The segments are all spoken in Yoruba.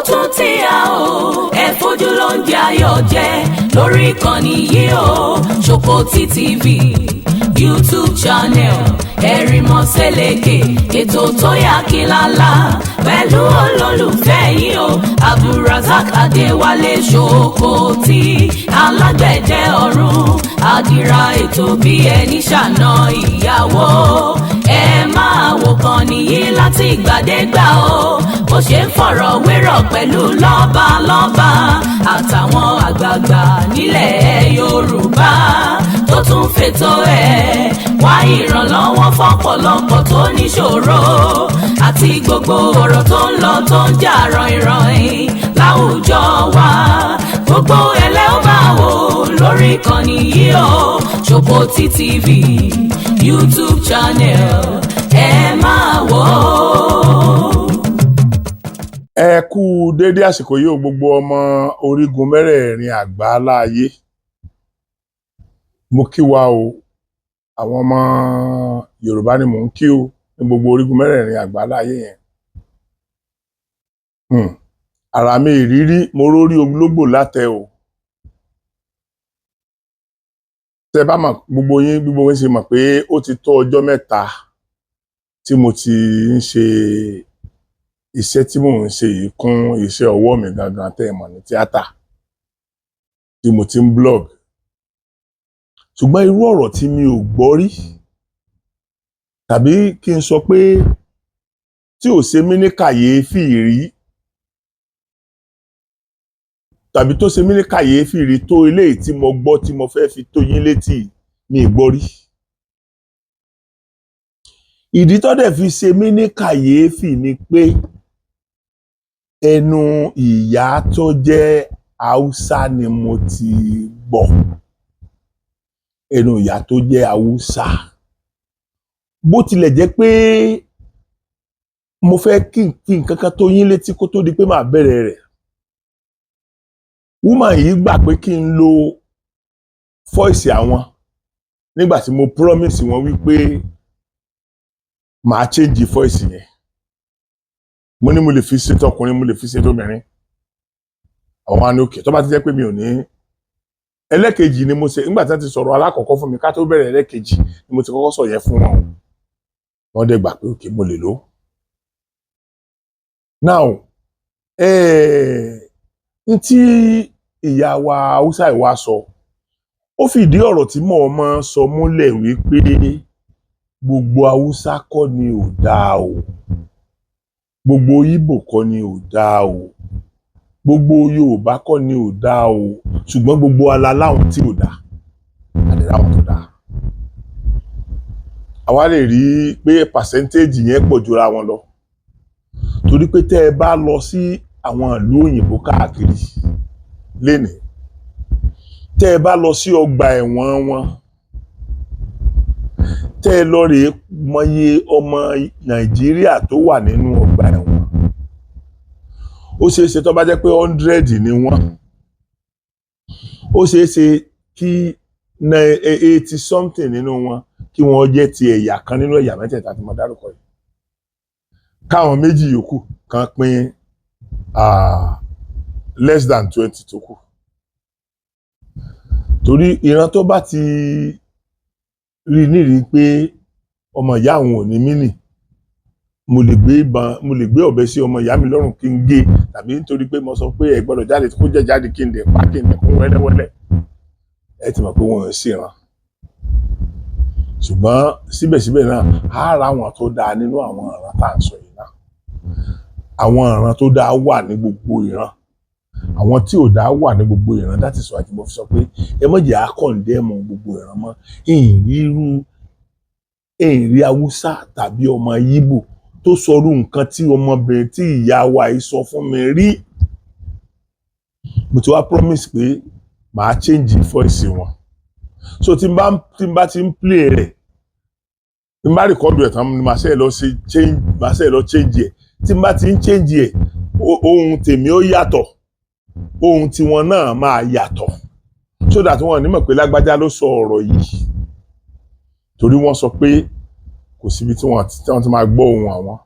tún ti yá o ẹ fojú ló ń jẹ ayọ̀ jẹ lórí ìkànnì yìí o Ṣòkòtì TV YouTube channel Ẹ̀rìnmọ́ Sẹ́lẹ̀kẹ̀ ètò tó yà kílálà pẹ̀lú olólùfẹ́ yìí o Abdulrasaq Adéwálé Ṣòkòtì alágbẹ̀dẹ ọ̀run àdìrà ètò bí ẹni ṣàna ìyàwó ẹ máa wò kàn nìyí láti ìgbàdégbà o bó ṣe ń fọ̀rọ̀ wérọ̀ pẹ̀lú lọ́balọ́ba àtàwọn àgbààgbà nílẹ̀ Yorùbá tó tún fètò ẹ̀ wá ìrànlọ́wọ́ fọ́pọ̀lọpọ̀ tó níṣòro àti gbogbo ọ̀rọ̀ tó ń lọ tó ń jà ràn-ìràn láwùjọ wa gbogbo ẹlẹ́ ó máa wò lórí ìkànnì yìí o Ṣòkòtì TV YouTube channel ẹ máa wò ó. Ẹ kú déédé àsìkò yìí o gbogbo ọmọ orígun mẹ́rẹ̀ẹ̀rin àgbáláyé mo kí wa o àwọn ọmọ Yorùbá ni mò ń kí o ní gbogbo orígun mẹ́rẹ̀ẹ̀rin àgbáláyé yẹn ara mi ìrírí mo rórí ológbò látẹ o tẹ bá mọ̀ gbogbo yín ṣe mọ̀ pé ó ti tó ọjọ́ mẹ́ta tí mo ti ń ṣe iṣẹ́ tí mò ń ṣe yìí kún iṣẹ́ ọwọ́ mi gangan tẹ́ ẹ mọ̀ ní tíátà tí mo ti ń blog ṣùgbọ́n irú ọ̀rọ̀ tí mi ò gbọ́ rí tàbí kí n sọ pé tí ò ṣe mí ní kàyéfì rí tàbí tó ṣe mí ní kàyéfì rí tó eléyìí tí mo gbọ́ tí mo fẹ́ fi tó yín létí mi ì gbọ́ rí. Ìdí tó dẹ̀ fi ṣe mí ní kàyéfì ni pé ẹnu ìyá tó jẹ́ Haúsá ni mo ti gbọ́ ẹnu ìyá tó jẹ́ Haúsá bó tilẹ̀ jẹ́ pé mo fẹ́ kí nǹkan kan tó yín létí kó tó di pé màá bẹ̀rẹ̀ rẹ̀ woman yìí gbà pé kí n lo voice àwọn nígbà tí mo promise wọn wípé màá change voice yẹn mo ní mo lè fi ṣe tọkùnrin mo lè fi ṣe tóbìnrin àwọn wa ní òkè tó bá ti jẹ́ pé mi ò ní ẹlẹ́kejì ni mo ṣe nígbà tí wọ́n ti sọ̀rọ̀ alákọ̀ọ́kọ́ fún mi ká tó bẹ̀rẹ̀ ẹlẹ́kejì ni mo ti kọ́kọ́ sọ yẹn fún wọn wọ́n dẹ̀ gbà pé òkè mo lè lò. Now n tí ìyá wa Haúsá ìwà sọ ó fìdí ọ̀rọ̀ tí mo máa sọ múlẹ̀ wípé gbogbo Haúsá kọ́ ni ò dáa o gbogbo Ìgbò kọ́ ni ò dáa o gbogbo Yorùbá kọ́ ni ò dáa o ṣùgbọ́n gbogbo aláláwọn tí ò dáa àdéhàwọn tó dáa àwa lè rí pé percentage yẹn pọ̀ jura wọn lọ torí pé tẹ́ ẹ bá lọ sí àwọn ìlú òyìnbó káàkiri lénìí tẹ́ ẹ bá lọ sí ọgbà ẹ̀wọ̀n wọn tẹ́ ẹ lọ rèé mọye ọmọ Nàìjíríà tó wà nínú ọgbà ẹ̀wọ̀n ó ṣeé ṣe tó bá jẹ́ pé 100 ni wọ́n ó ṣeé ṣe kí 80 something nínú wọn kí wọ́n jẹ́ ti ẹ̀yà kan nínú ẹ̀yà mẹ́tẹ̀ẹ̀ta tí mo dárúkọ yìí káwọn méjì yòókù kan pín less than 20 tó kù torí ìran tó bá ti rí nírí pé ọmọ ìyá àwọn ò ní mínì mo lè gbé ọ̀bẹ sí ọmọ ìyá mi lọ́rùn kí n gé tàbí nítorí pé mo sọ pé ẹ gbọ́dọ̀ jáde kó jẹ́ jáde kí n dẹ̀ pa kí n dẹ̀ kún wẹ́lẹ́wẹ́lẹ́ ẹ ti mọ̀ pé wọ́n ń ṣèràn ṣùgbọ́n síbẹ̀síbẹ̀ náà á ra àwọn tó dáa nínú àwọn ìran tá à ń sọ yìí náà àwọn ìran tó dáa wà ní gbogbo ìran àwọn tí ò dáa wà ní gbogbo ìran láti sọ àti mo fi sọ pé ẹ má jẹ́ àkọ́ǹdẹ́mọ̀ gbogbo ìran mọ́ èyí Haúsá tàbí ọmọ Ìgbò tó sọrú nǹkan tí ọmọbìnrin tí ìyá wa yìí sọ fún mi rí mo ti wá promise pé màá change voice wọn so tí n bá ti ń play rẹ̀ tí n bá record ẹ̀ tán màá ṣe lọ change ẹ̀ tí n bá ti ń change ẹ̀ ohun tèmi ó yàtọ̀ ohun tiwọn náà máa yàtọ̀ so that wọn ní mọ̀ pé lágbájá ló sọ ọ̀rọ̀ yìí torí wọ́n sọ pé kò síbi tí wọ́n ti máa gbọ́ ohun àwọn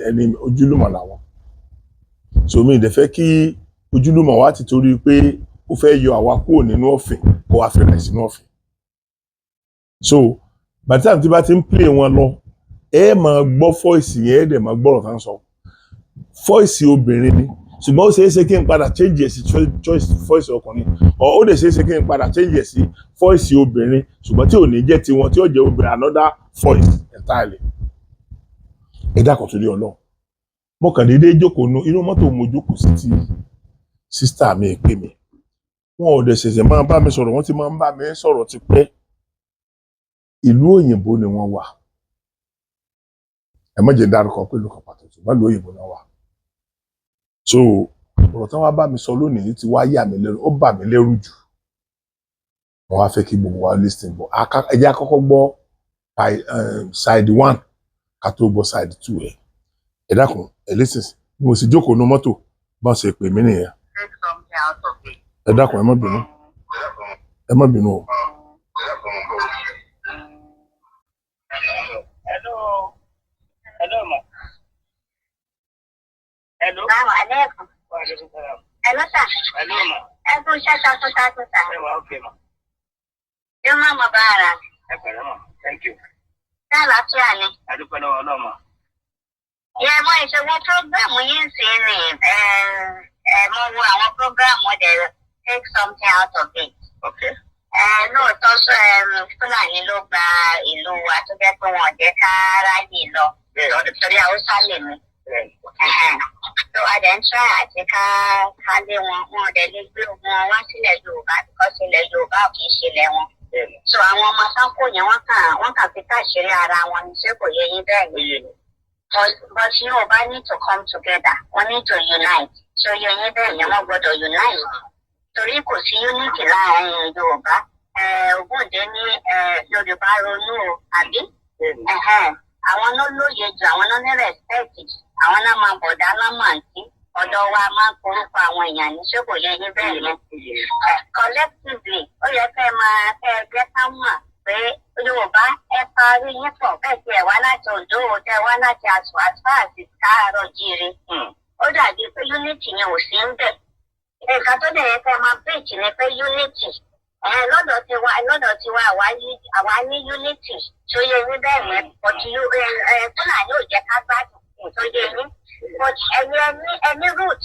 ẹni ojúlùmọ̀ làwọn so mi dẹ̀ fẹ́ kí ojúlùmọ̀ wa ti torí pé ó fẹ́ yọ àwa kúrò nínú ọ̀fìn kó wá fẹ́ràn sínú ọ̀fìn so by the time tí bá ti ń play wọn lọ ẹ máa gbọ́ voice yẹn ẹ dẹ̀ máa gbọ́rọ̀ tá ń sọ voice obìnrin ni ṣùgbọ́n ó ṣeé ṣe kí n padà change ẹ̀ sí choice voice ọkùnrin ó dẹ̀ ṣeé ṣe kí n padà change ẹ̀ sí voice obìnrin ṣùgbọ́n tí ò ní jẹ́ tiwọn tí ó jẹ́ obìnrin another voice entirely ẹ dákun torí Ọlọ́run mo kàn déédéé jókòó inú mọ́tò mo jókòó sí ti sísítà mi pè mí wọn ò dẹ̀ ṣẹ̀ṣẹ̀ máa bá mi sọ̀rọ̀ wọ́n ti máa ń bá mi sọ̀rọ̀ ti pẹ́ ìlú òyìnbó ni wọ́n wà ẹ má jẹ́ dárúkọ pé ìlú kan pàtó ṣùgbọ́n ìlú òyìnbó náà wà so ọ̀rọ̀ tí wọ́n bá mi sọ lónìí ti wá yà mí lẹ́rù ó bà mí lẹ́rù jù wọ́n wá fẹ́ kí gbogbo wa listen bọ̀ ẹ jẹ́ àkọ́kọ́ gbọ́ side 1 ká tó gbọ́ side 2 ẹ dákun ẹ listen bí mo sì jókòó ní mọ́tò bá ṣe pè mí nìyẹn ẹ dákun ẹ má bínú o. Hello. Salaam alaikum. Hello, sir. Hello, ma. Ẹ kú iṣẹ́ takuntakun, sir. Ẹ wà okay, ma. Yóò má mọ bára. Ẹ pẹ̀lẹ́, ma. Thank you. Ṣé àlàáfíà ni? A dúpẹ́ lọ́wọ́ Ọlọ́run, ma. Yẹ mo ìṣòwò prógrámù yín sí ni mo wo àwọn prógrámù dẹ̀ take something out of it. Okay. Lóòótọ́ Fúlàní ló gba ìlú wa tó jẹ́ pé wọn ò jẹ́ ká ráyè lọ. Torí Haúsá lè mi. So try àti ká lé wọn dẹ̀ lè gbé wọn wá sílẹ̀ Yorùbá because ilẹ̀ Yorùbá ò kì í ṣe ilẹ̀ wọn. So àwọn ọmọ sáńkò yẹn wọ́n kàn fi káṣírí ara wọn ní ṣé kò yẹ yín bẹ́ẹ̀ ni. But Yorùbá need to come together, wọ́n need to unite. So yẹ yín bẹ́ẹ̀ ni wọ́n gbọ́dọ̀ unite. Torí kò sí unity láàárín Yorùbá. Ògúndé ní Yorùbá ronú àbí? Àwọn náà lóye jù, àwọn náà ní respect, àwọn náà máa bọ̀dá lámàǹtí, ọ̀dọ̀ wa máa ń korúkọ àwọn èèyàn ní ṣé kò yẹ yín bẹ́ẹ̀ yẹn. Collectively, ó yẹ kẹ́ máa ẹgbẹ́ ká mọ̀ pé Yorùbá ẹ parí yín pọ̀ bẹ́ẹ̀ tí ẹ wá láti Oǹdó tẹ wá láti Àṣọ àti Káàárọ̀ Jíire. Ó dàbí pé unity yẹn ò sí ń bẹ̀. Nǹkan tó dẹ̀ yẹ kẹ́ máa preach ni pé unity. Lọ́dọ̀ tiwa àwa ní unity tó yẹ yín bẹ́ẹ̀ yẹn but Fúlàní ò jẹ́ ká gbádùn tó yẹ yín but ẹni root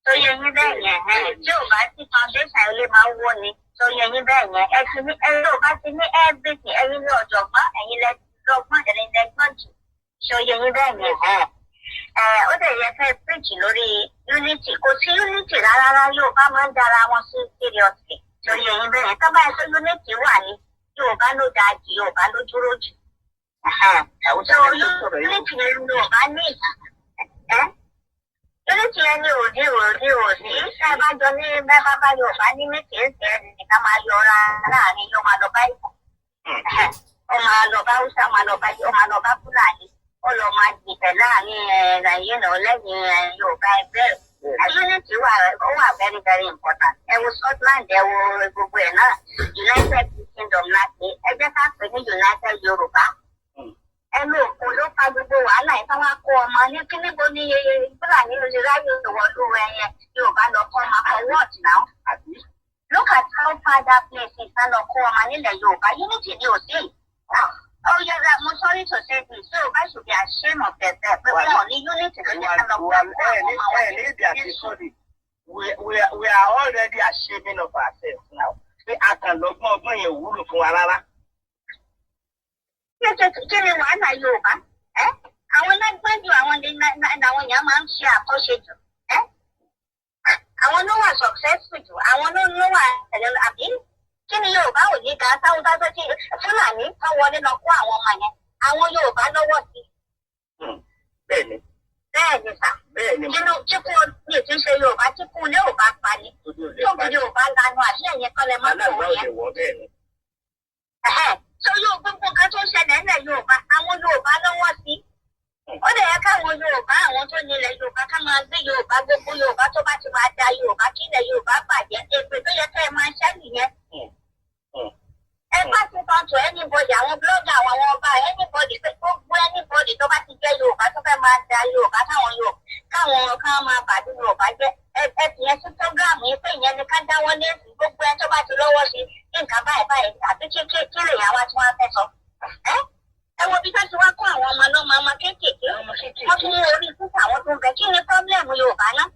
tó yẹ yín bẹ́ẹ̀ yẹn tí ò bá sí foundation ilé máa ń wó ni tó yẹ yín bẹ́ẹ̀ yẹn ẹni ò bá ti ní everything ẹ̀yin ní ọ̀jọ̀gbọ́n ẹ̀yin lẹ́gbọ́n ẹ̀yin lẹ́gbọ́n jù tó yẹ yín bẹ́ẹ̀ yẹn ó dẹ̀ yẹ kẹ́ preach lórí unity kò sí unity rárá yóò bá máa ń dára wọn sí seriously. Torí ẹ̀yin bẹ́ẹ̀ tó bá ẹsẹ̀ unity wà ní Yorùbá ló dáa jù Yorùbá ló dúró jù. So unity yẹn ni Yorùbá ní unity yẹn ní òdì ṣé ẹ bá jọ ní bẹ́ẹ̀ bá Yorùbá ní méjì ẹ̀sẹ̀ ẹ̀sìn ká máa yọra láàrin yóò máa lọ bá ìkọ̀. Ó máa lọ bá Hausa ó máa lọ bá Fúlàní ó lọ máa dìbẹ̀ láàrin lẹ́yìn Yorùbá ẹgbẹ́ rẹ̀. Unity wà very very important. Ẹ wo Scotland ẹ wo gbogbo ẹ̀ náà United Kingdom láti ẹ jẹ́ ká pè ní United Yorùbá. Ẹnu òkú ló fa gbogbo wàhálà ẹ̀ táwọn akọ ọmọ ní kí níbo ní Fúlàní ló ṣe ráyè ìwọ̀lú ẹyẹ Yorùbá lọ kọ́ ọmọ for what now? Look at how far that place is ká lọ kọ́ ọmọ nílẹ̀ Yorùbá unity ni ò sí. Oh yeah, I'm sorry to say this. So I should be ashamed of themselves. But we only unity. We are already ashamed of ourselves now. We are can look more when you will for Alala. Yes, tell me why not Yoruba? I will not find you. I want your man share appreciate you. I want to know successful. I want to know I've been. Kí ni Yorùbá ò ní ga táwọn bá fẹ́ kí Fúlàní kan wọlé lọ kó àwọn ọmọ yẹn àwọn Yorùbá lọ́wọ́ sí. Bẹ́ẹ̀ni sà nínú kíkú ní ètò ìṣe Yorùbá kíkú ilé ò bá pa ni tóbi Yorùbá lanu àti ẹ̀yìn kọ́lẹ̀ máa ń wọ̀ yẹn. So yóò gbogbo nǹkan tó ṣẹlẹ̀ nílẹ̀ Yorùbá àwọn Yorùbá lọ́wọ́ sí. Ó lè yẹ káwọn Yorùbá àwọn tó nílẹ̀ Yorùbá ká máa gbé Yorùbá gbogbo Yorùbá tó bá ti máa da Yorùbá kí ilẹ̀ Yorùbá bàjẹ́ èpè tó yẹ ká ẹ máa ṣẹ́ nìyẹn. Ẹ bá ti tán to anybody àwọn blogger àwọn ọba anybody gbogbo anybody tó bá ti jẹ́ Yorùbá tó fẹ́ máa da Yorùbá káwọn kan máa bàdí Yorùbá jẹ́ ẹ ti yẹn sí program yìí pé ìyẹn ni ká dáwọ́ lé gbogbo ẹ tó bá ti lọ́wọ́ sí nǹkan báyìí àbí kí lèèyàn wá tí wọ́n fẹ́ sọ. Ẹ wo bí ká ti wá kó àwọn ọmọ náà máa kéékèèké wọ́n tún ní orí fúnfà àwọn tó ń bẹ kí ni pọ́blẹ́mù Yorùbá náà.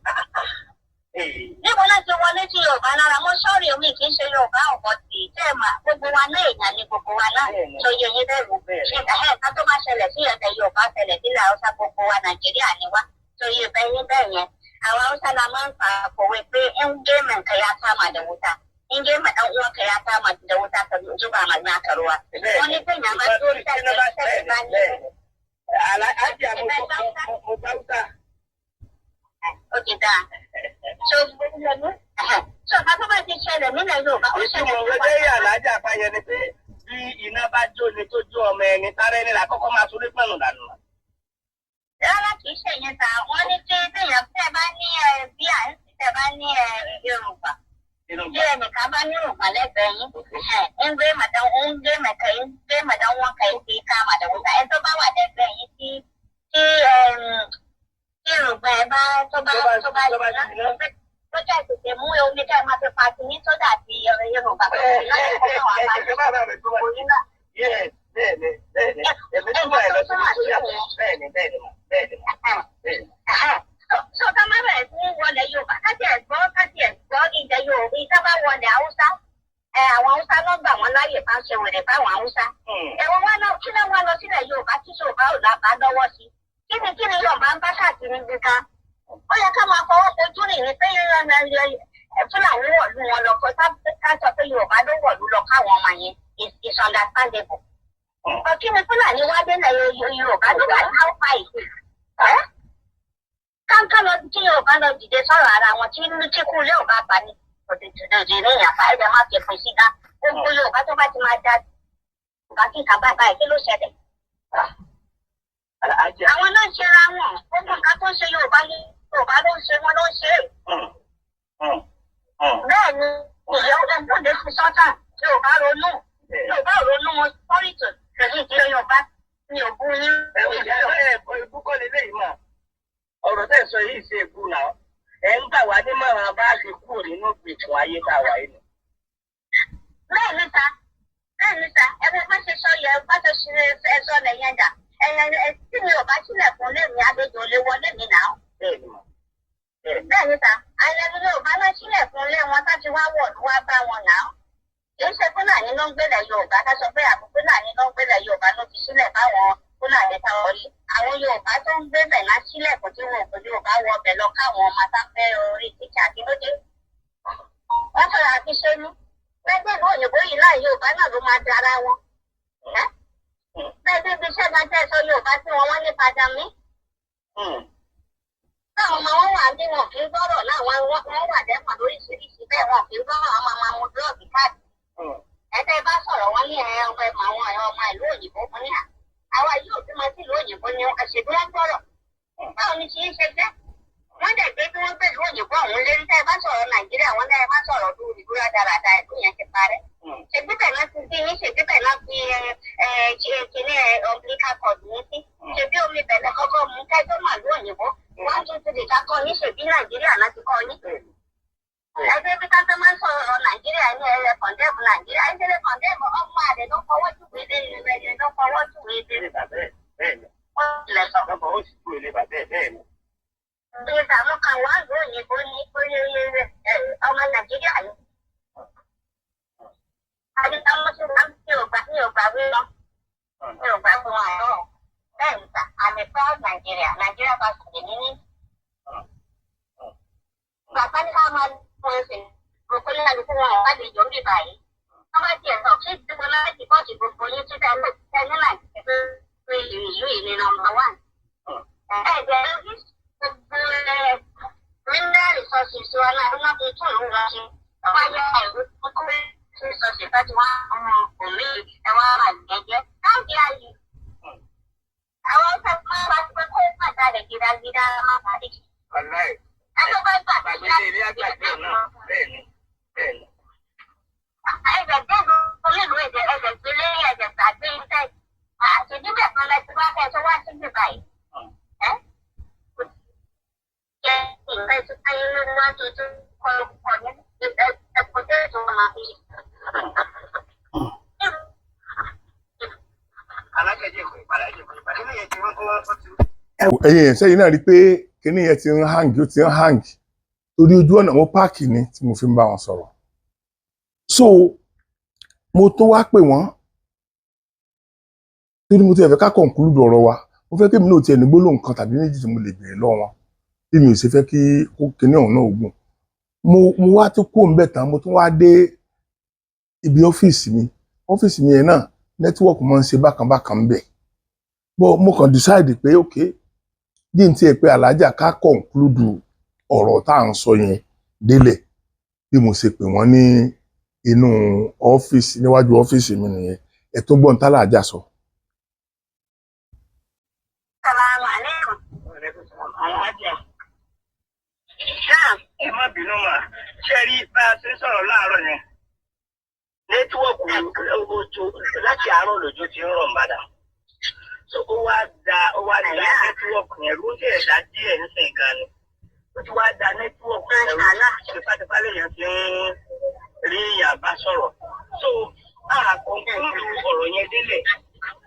Níbo náà ti wọlé sí Yorùbá lára mo sọ́ọ̀rì omi kì í ṣe Yorùbá ọ̀pọ̀ tì í tẹ́ mà gbogbo wa náà èèyàn ni gbogbo wa náà tó yẹ yín bẹ̀rù ṣe ká tó bá ṣẹlẹ̀ sí ẹ̀fẹ̀ Yorùbá ṣẹlẹ̀ sílẹ̀ Haúsá gbogbo wa Nàìjíríà ni wá tó yẹ bẹ́yìn bẹ́ẹ̀ yẹn àwọn Haúsá la máa ń fa kòwé pé in game ka ya kama da wuta in game ɗan uwanka ya kama da wuta ka zuba ma naka ruwa wani zai ya ma so ta ba ni Alhaji mo bauta. Okay da so ká tó bá ti ṣẹlẹ̀ nílẹ̀ Yorùbá ó ṣẹlẹ̀ Ìtumọ̀ wẹ́dẹ́ yà lájà àpáyẹ ni pé bí iná bá jó ni tó jó ọmọ ẹni tárẹ́ ní làkọ́kọ́ máa sórí pẹ̀lú dànù. Rárá kì í ṣe yẹn ta wọ́n ní tí téèyàn tẹ́ bá ní bí à ń sì tẹ́ bá ní Yorùbá bí ẹnìkan bá ní Yorùbá lẹ́gbẹ̀ẹ́ yín ń gbé màdán wọn kà ń fi ká màdán wọn kà ẹ tó bá wà lẹ́gbẹ̀ẹ́ yín tí Yorùbá ẹ bá tó bá yìí tó jẹ́ tètè mú omi ká ẹ máa fi pa sí ní sódà àti Yorùbá pé láti kọ́ àwọn àbájá So ká má bẹ̀rẹ̀ sí wọlé Yorùbá káti ẹ̀ gbọ́ ilẹ̀ Yorùbá ìta bá wọlé Haúsá àwọn Haúsá ló gbà wọ́n láàyè bá ń ṣe wèrè báwọn Haúsá. Ẹ̀wọ̀n wá lọ kí náà wá lọ sílẹ̀ Yorùbá tí Yorùbá ò lábàá lọ́wọ́ sí. Kí ni Yorùbá ń bá káàkiri nìkan? Ó yẹ ká máa fọwọ́ fojú rìn ní pé Fúlàní wọ̀lú wọn lọ kó ká sọ pé Yorùbá ló wọ̀lú lọ káwọn ọmọ yẹn is understandable. Kí ni Fúlàní wá délẹ̀ Yorùbá ló wà ní àwùfà ìpè? Káńká lọ tí Yorùbá lọ dìde sọ̀rọ̀ ara wọn tí kú ilé ò bá bá ní òdìdì ní ìyàpá ẹ̀jẹ̀ má fi pín sí dá. Gbogbo Yorùbá tó bá ti máa da Yorùbá kí nǹkan báyìí kí ló ṣẹlẹ̀? Àwọn náà ń ṣe ra wọn gbogbo nǹkan tó ń ṣe Yorùbá ní Yorùbá ló ń ṣe wọn ló ń ṣe. Bẹ́ẹ̀ ni ìyá ọgbọ́n lè fi sọ́tà Yorùbá ronú wọn sọ́rìtò pẹ̀lú ìdílé Yorùbá ní ògùn yín. Ìbú kọ́ lè léyìí mọ̀. Ọ̀rọ̀ tẹ̀ sọ yìí ṣe èkú náà. Ẹ̀ ń gbà wá ní mọ̀ràn bá ṣe kúrò nínú ìgbèkùn ayé tá a wà yìí. Bẹ́ẹ̀ níta ẹgbẹ́ bá ṣe sọ yẹ bá ṣe ṣe ẹ̀sọ́ lẹ́yìn dà tí mi ò bá sílẹ̀kùn lèmi àgbèjò lè wọlé mi náà. Bẹ́ẹ̀ níta àyẹ̀wò Yorùbá náà sílẹ̀kùn lé wọn láti wá wọ̀lú wá bá wọn náà. Kì í ṣe Fúlàní ló ń gbélé Yorùbá ká sọ pé àbúkú Fúlàní ló ń gbélé Yorùbá ló fi sílẹ̀ báwọn Fúlàní táwọn rí. Àwọn Yorùbá tó ń gbé bẹ̀ náà sílẹ̀kùn tí wọn kò Yorùbá wọ ọbẹ̀ lọ káwọn ọmọ sáfẹ́ orí títà kí ló dé. Wọ́n fẹ́ra fi ṣe ní. Lẹ́gbẹ̀ẹ́ ìlú òyìnbó yìí láì Yorùbá náà ló máa dára wọn. Bẹ́ẹ̀ bí iṣẹ́ bá jẹ́ sọ Yorùbá tí wọ́n ní padà mí. Táwọn ọmọ wọn wà bí wọn kì í gbọ́rọ̀ náà wọ́n wà dẹ́pọ̀ lóríṣiríṣi bẹ́ẹ̀ wọn kì í gbọ́rọ̀ ọmọ máa mú búlọ́ọ̀gì káàdì. Ẹ̀tẹ́ bá sọ̀rọ̀ wọ́n ní ọmọ ọmọ ìlú òyìnbó fún ní à. Àwa yóò bí mo sí ìlú òyìnbó ni àṣèbí wọn gbọ́rọ̀. Báwo ni kì í ṣe jẹ́? Wọ́n dẹ̀ gbé bí wọ́n gbé ìlú òyìnbó ọ̀hún lé ní tẹ́ bá sọ̀rọ̀ Nàìjíríà wọ́n tẹ́ bá sọ̀rọ̀ lórí ìdúrà dáradá ẹ̀kú yẹn ti parẹ́. Ṣèbíbẹ̀ náà ti dín ní ṣèbíbẹ̀ náà fi kíní umbilical cord ní sí. Ṣèbí omi bẹ̀rẹ̀ kọ́kọ́ mú kẹ́tọ́ mà lú òyìnbó. Wọ́n tún ti lè kakọ ní ṣèbí Nàìjíríà náà ti kọ́ yín. Ẹgbẹ́ bí káfẹ́ máa ń sọ̀rọ̀ Nàìjíríà ní ẹ̀rẹ̀ kọ̀ndẹ́mù Nàìjíríà. Ẹ̀jẹ̀ kọ̀ndẹ́mù ọmọ àdé ló fọwọ́ júwe dé ilẹ̀ ló fọwọ́ júwe dé. Wọ́n tilẹ̀ sọ. Ìdààmú kan wà ló òyìnbó ní ọmọ Nàìjíríà yìí. Adétámọ́ sí máa ń fi ògbà wí lọ. Mi ò gbà fún wọn àárọ̀. Bẹ́ẹ̀ ni sà, àmì proud Nàìjíríà bá sọ̀rọ̀ níní. Bàbá ní ká máa fún ẹsẹ̀ gbogbo ní àdúgbò wọn ò bá lè jọ bí báyìí. Wọ́n bá tiẹ̀ sọ kí gbogbo láti pọ́ọ̀tù gbogbo yín títẹ̀ ní láti pé ìlú ìlú nọ́mbà 1. Ẹ̀ẹ́dẹ̀ẹ́dẹ́ mineral resources wa náà wọ́n fi tún ìlú wọn ṣe wọ́n yẹ ẹ̀rú kókó resources láti wá ọmọ òmí ẹ̀wọ̀n àgbẹ̀jẹ̀ káàkiri ayé. Àwọn ọ̀sẹ̀ máa bá ti pé kó pàtàkì gidagida máa parí. Ẹgbẹ́ bá gbà pé láti ṣe ẹgbẹ́ náà. Ẹgbẹ́ dẹ́gbẹ́ onílù èdè ẹgbẹ́ ẹ̀kan lẹ́tí wá kẹ́ tó wá síbi báyìí. Ìgbà tí ayé ló wá tó tó kọ́ ní ẹ̀kọ́ tó tó máa fi. Alákẹ́jẹ́ ìpè ìpàdé ní yẹn ti wọ́n kọ́ wọ́n ti. Ẹ̀yin sẹ́yìn náà rí pé kíní yẹn ti ń hang ó ti ń hang torí ojú ọ̀nà mo páàkì ni tí mo fi ń bá wọn sọ̀rọ̀. So mo tún wá pè wọ́n torí mo ti fẹ́ ká conclude ọ̀rọ̀ wa mo fẹ́ kí èmi náà tiẹ̀ ní gbólóhùn kan tàbí méjì tí mo lè béèrè lọ́wọ́ wọn bí mi ò ṣe fẹ́ kí kíní ọ̀hún náà gùn. Mo wá tó kó ń bẹ̀ tán mo tún wá dé ibi ọ́fíìsì mi yẹn náà nẹ́tíwọ̀kì máa ń ṣe bákan bákan ń bẹ̀. But mo kàn decide pé okay bí n tiẹ̀ pé alájà ká conclude ọ̀rọ̀ tá à ń sọ yẹn délẹ̀ bí mo ṣe pè wọ́n ní inú ọ́fíìsì níwájú ọ́fíìsì mi nìyẹn ẹ̀ tó gbọ́n tá làájà sọ. Ẹ má bínú mà ṣe rí bá a ṣe ń sọ̀rọ̀ láàárọ̀ yẹn nẹ́tíwọ̀kì láti àárọ̀ lójú ti ń rọ̀ mbàdà. So ó wá da nẹ́tíwọ̀kì yẹn ló ṣe ẹ̀dá díẹ̀ nísìnyí gan ni. Ó ti wá da nẹ́tíwọ̀kì yẹn ló tipátipá lèèyàn fi ń rí yàbá sọ̀rọ̀. So àkọ́kọ́ ọ̀rọ̀ yẹn délẹ̀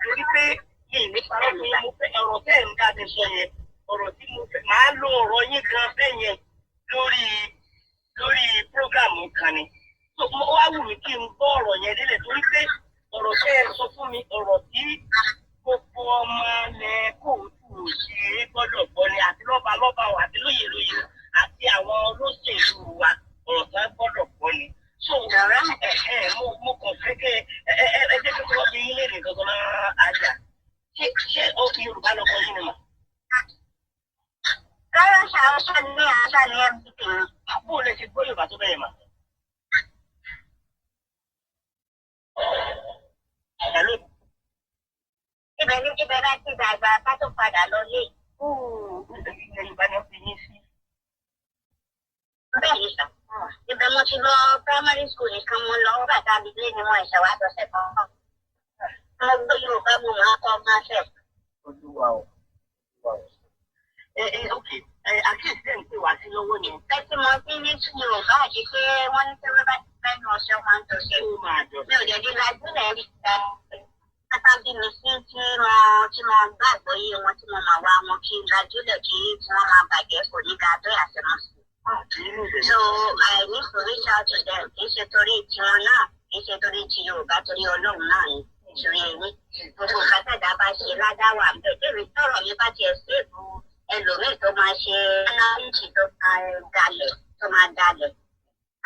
torí pé mi ní parọ́ mi mo fẹ́ ọ̀rọ̀ tẹ́ ń dá mi sọ yẹn ọ̀rọ̀ tí mo fẹ́ máa lo ọ̀rọ̀ yín gan bẹ́ẹ̀ yẹn lórí prógráàmù kan ni. So mo wá wù mí kí n gbọ́ ọ̀rọ̀ yẹn délẹ̀ torí pé ọ̀rọ̀ tẹ́ ẹ sọ fún mi ọ̀rọ̀ tí gbogbo ọmọ ilẹ̀ kóòtù òṣèré gbọ́dọ̀ gbọ́ ni àti lọ́ba wa àti lóye àti àwọn olóṣèlú wa ọ̀rọ̀ tán gbọ́dọ̀ gbọ́ ni. So mo kàn fẹ́ kẹ́ ẹ jẹ́ kí wọ́n bí ilé rẹ̀ gangan máa àjà ṣé Yorùbá lọ́kọ́ yín ni mà. Rárá ṣàwọ́ṣà ní àṣà ní ẹbí. Bó o lè ṣe gbọ́ Yorùbá tó bẹ̀rẹ̀ mà. Ibẹ̀ bá ti dàgbà ká tó padà lọ lé. Yorùbá ni wọ́n fi yín sí. Bẹ́ẹ̀ ni sà. Ibẹ̀ mo ti lọ primary school nìkan mo lọ nígbà tá a bí lé ni wọ́n ẹ̀ṣẹ̀ wá lọ sẹ́kọ̀ọ́ kan. Mo gbọ́ Yorùbá mo máa kọ́ máa fẹ́. Olúwa o. Àkíyèsí ẹ̀ ń pè wá sí lọ́wọ́ ni. Ẹ ti mọ sí ní tí Yorùbá àti pé wọ́n ní pé wọ́n bá ti fẹ́ nu ọ̀ṣẹ́ wọn tó ṣe. Mi ò dẹ̀ di lajúlẹ̀ rí látàbí mi sí tí wọ́n gbàgbọ́ yé wọn tí wọ́n máa wá wọn kí lajúlẹ̀ kí tí wọ́n máa bàjẹ́ kò ní ga bẹ́ẹ̀ àtẹmọ́sí. So I need to reach out to them kì í ṣe torí tiwọn náà kì í ṣe torí ti Yorùbá torí Ọlọ́run náà ni ìṣòro ẹni. Gbogbo kátàdá bá ṣe ládàwà bẹ́ẹ̀ débi tọ̀rọ̀ mi bá tiẹ̀ séèbù ẹlòmíì tó máa ṣe analysis tó máa dalẹ̀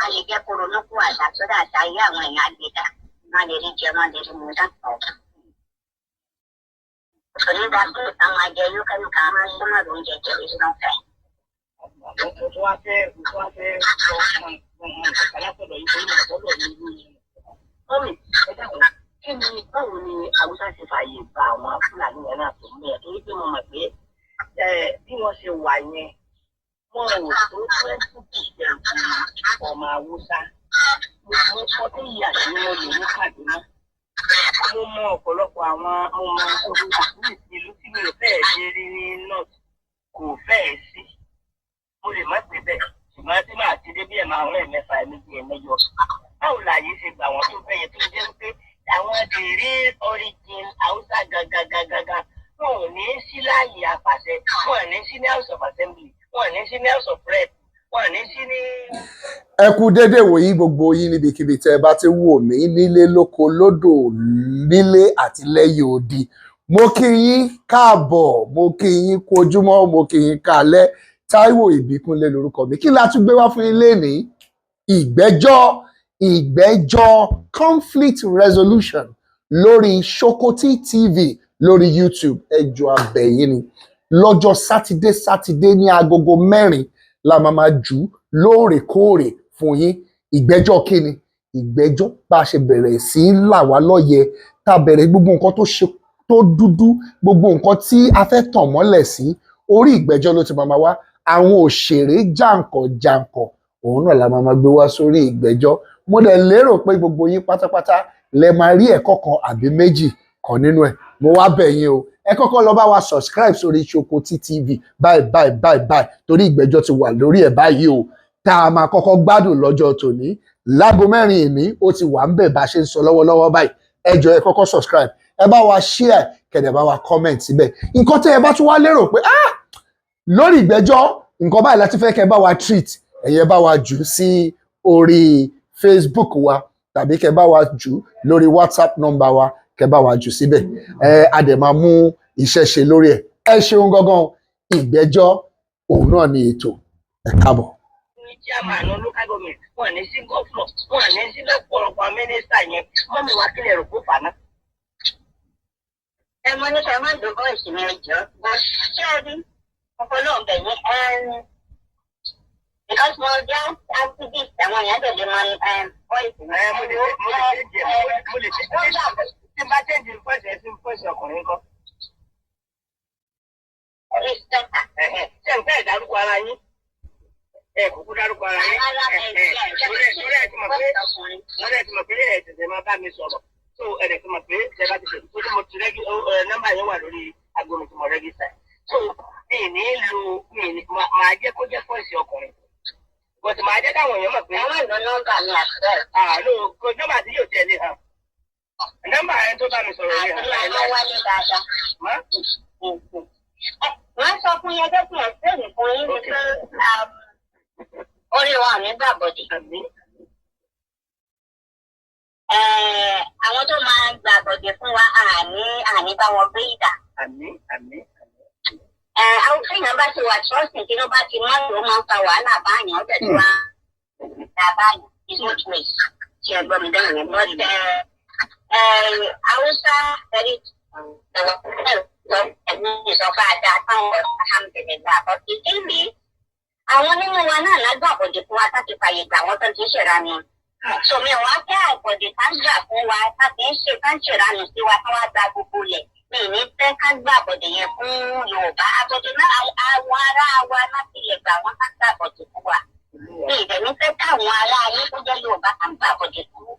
a lè jẹ́ kó ronú kú àṣà tó dà sáyé àwọn èèyàn àgbẹ̀dá má lè rí jẹ má lè rí mu dá. Onígbà tó ìta máa jẹ yúkẹ́yúkẹ́ máa ń súnmọ́ ló ń jẹ jẹ ìṣúná fẹ́. Mo tún wá fẹ́ sọ alátọ̀dọ̀ yìí tó ń bọ̀ lọ́dọ̀ ní ìlú yìí. Mọ́mì ẹ dákun kí ni báwo ni Haúsá ṣe fààyè gba àwọn Fúlàní yẹn náà tó mú ẹ torí pé mo mọ̀ pé bí wọ́n ṣe wà yẹn wọn ò tó 20% ọmọ Haúsá. Mo sọ pé ìyá tí mo lò ní Kaduna. Mo mọ ọ̀pọ̀lọpọ̀ àwọn ọmọ ogun ìlú tí mi ò fẹ́ẹ̀ dé rí ní North kò fẹ́ẹ̀ sí. Mo lè má pè bẹ́ẹ̀ ṣùgbọ́n tí màá ti dé bí ẹ̀mẹ́fà ẹ̀mẹ́jọ. Báwo láàyè ṣe gbà wọ́n tó fẹ́ yẹ tó jẹ́ pé àwọn the real origin Haúsá gangan wọn ò ní sí láàyè àpàṣẹ wọn ò ní sí ní House of Assembly wọn ò ní sí ní House of Rep wọn ò ní sí ní. Ẹ kú déédéé wòyí gbogbo yín níbikíbi tẹ́ ẹ bá ti wò mí nílé lóko lódò nílé àti lẹ́yìn odi mo kí yín káàbọ̀ mo kí yín kú ojúmọ́ mo kí yín kálẹ́ Táíwò Ìbíkúnlé lórúkọ mi kí la tún gbé wá fún yín lénìí ìgbẹ́jọ́ conflict resolution lórí Shokoti TV lórí YouTube ẹjọ́ abẹ̀yìn ni lọ́jọ́ sátidé ní agogo 4 la máa jù lóòrèkóòrè fún yín ìgbẹ́jọ́ kíni ìgbẹ́jọ́ bá a ṣe bẹ̀rẹ̀ sí í là wá lọ́yẹ̀ tá a bẹ̀rẹ̀ gbogbo nǹkan tó dúdú gbogbo nǹkan tí a fẹ́ tàn mọ́lẹ̀ sí orí ìgbẹ́jọ́ ló ti máa wá àwọn òṣèré jàǹkànjàǹkàn òun náà la máa gbé wá sórí ìgbẹ́jọ́ mo dẹ̀ lérò pé gbogbo yín pátápátá lẹ máa rí ẹ̀kọ́ kan àbí méjì kan nínú ẹ̀ mo wá bẹ̀ yín o ẹ kọ́kọ́ lọ bá wa subscribe sórí Shokoti TV báyìí torí ìgbẹ́jọ́ ti wà lórí ẹ̀ báyìí o tá a máa kọ́kọ́ gbádùn lọ́jọ́ tòní láago 4 ìní ó ti wà ń bẹ̀ bá ṣe ń sọ lọ́wọ́lọ́wọ́ báyìí ẹ jọ̀ọ́ ẹ kọ́kọ́ subscribe ẹ bá wa share kẹ̀dẹ̀ bá wa comment síbẹ̀ nǹkan tẹ́ ẹ bá tún wá lérò pé lórí ìgbẹ́jọ́ nǹkan báyìí láti fẹ́ kẹ́ bá wa treat ẹ̀yẹ bá wa jù sí orí Facebook wa tàbí kẹ́ bá wa jù lórí WhatsApp number wa kẹ́ bá wa jù síbẹ̀ a dẹ̀ máa mú iṣẹ́ ṣe lórí ẹ̀ ẹ ṣeun gangan ìgbẹ́jọ́ òun náà ni ètò ẹ káàbọ̀. ní chairman local government wọn ní sí gọ́fúnọ̀ wọn ní sí lọ́pọ̀lọpọ̀ mínísítà yẹn mọ́mí wa kílẹ̀ rò kó fà náà. ẹ mọ nípa má dùnkọ́ ìsinmi ẹjọ́ bó ṣe rí ọpọlọ ọbẹ̀ yẹn because mo jẹ́ activist àwọn èèyàn tẹ̀lé mọ voice mi. mo lè ṣe tí n bá tẹ̀jú fọ́ọ̀ṣì sí fọ́ọ̀ṣì ọkùnrin kan. ṣé n fẹ́ ìdárúkọ ara yín kúkú dárúkọ ara yín lórí ẹ̀ tí mo pé ẹ̀ tẹ̀sẹ̀ máa bá mi sọ̀rọ̀ tó ẹ̀rẹ̀ tí mo pé ṣe bá ti ṣe tó mo ti rẹ́gí nọ́mbà yẹn wà lórí aago mi tí mo rẹ́gísítà so mi ní lo máa jẹ́ kó jẹ́ fọ́ọ̀ṣì ọkùnrin bó ti máa jẹ́ káwọn èèyàn mọ̀ pé àwọn ìlú nọ́mbà mi àtúbẹ̀. àlọ́ nọ́mbà tí yóò tẹ̀lé hàn nọ́mbà yẹn tó bá mi sọ̀rọ̀ yẹn àti àwọn wálé dáadáa. wọ́n sọ fún yẹn gẹ́gẹ́ bí ẹ̀sìn fún yín ni pé orí wa ò ní gbàbọ̀dì. àwọn tó máa gbàbọ̀dì fún wa àní bá wọn gbé ìdá. àwọn èèyàn bá ti wà trọ́ọ̀sì tí wọ́n bá ti mọ́ ìlú máa ń fa wàhálà báyìí ọ̀dẹ̀ tí wọ́n á báyìí is not waste ṣe ẹ̀gbọ́n mi dáhùn yẹn but Hausa very ìsọ̀fà àdá táwọn alhamdulillah but ìdí mi àwọn nínú wa náà lágbà àbọ̀dé fún wa láti fàyè gbà wọ́n tó ti ṣèrànù so mi ò wá fẹ́ àbọ̀dé ká gbà fún wa láti ń ṣe ká ń ṣèrànù sí wa ká wá gba gbogbo lẹ̀ mi ní fẹ́ ká gbà àbọ̀dé yẹn fún Yorùbá àbọ̀dé náà àwọn ará wa láti lè gbà wọ́n ká gbà àbọ̀dé fún wa mi ìdẹ̀ ní fẹ́ káwọn ará ayé tó jẹ́ Yorùbá ká gbà àbọ̀dé fún wa.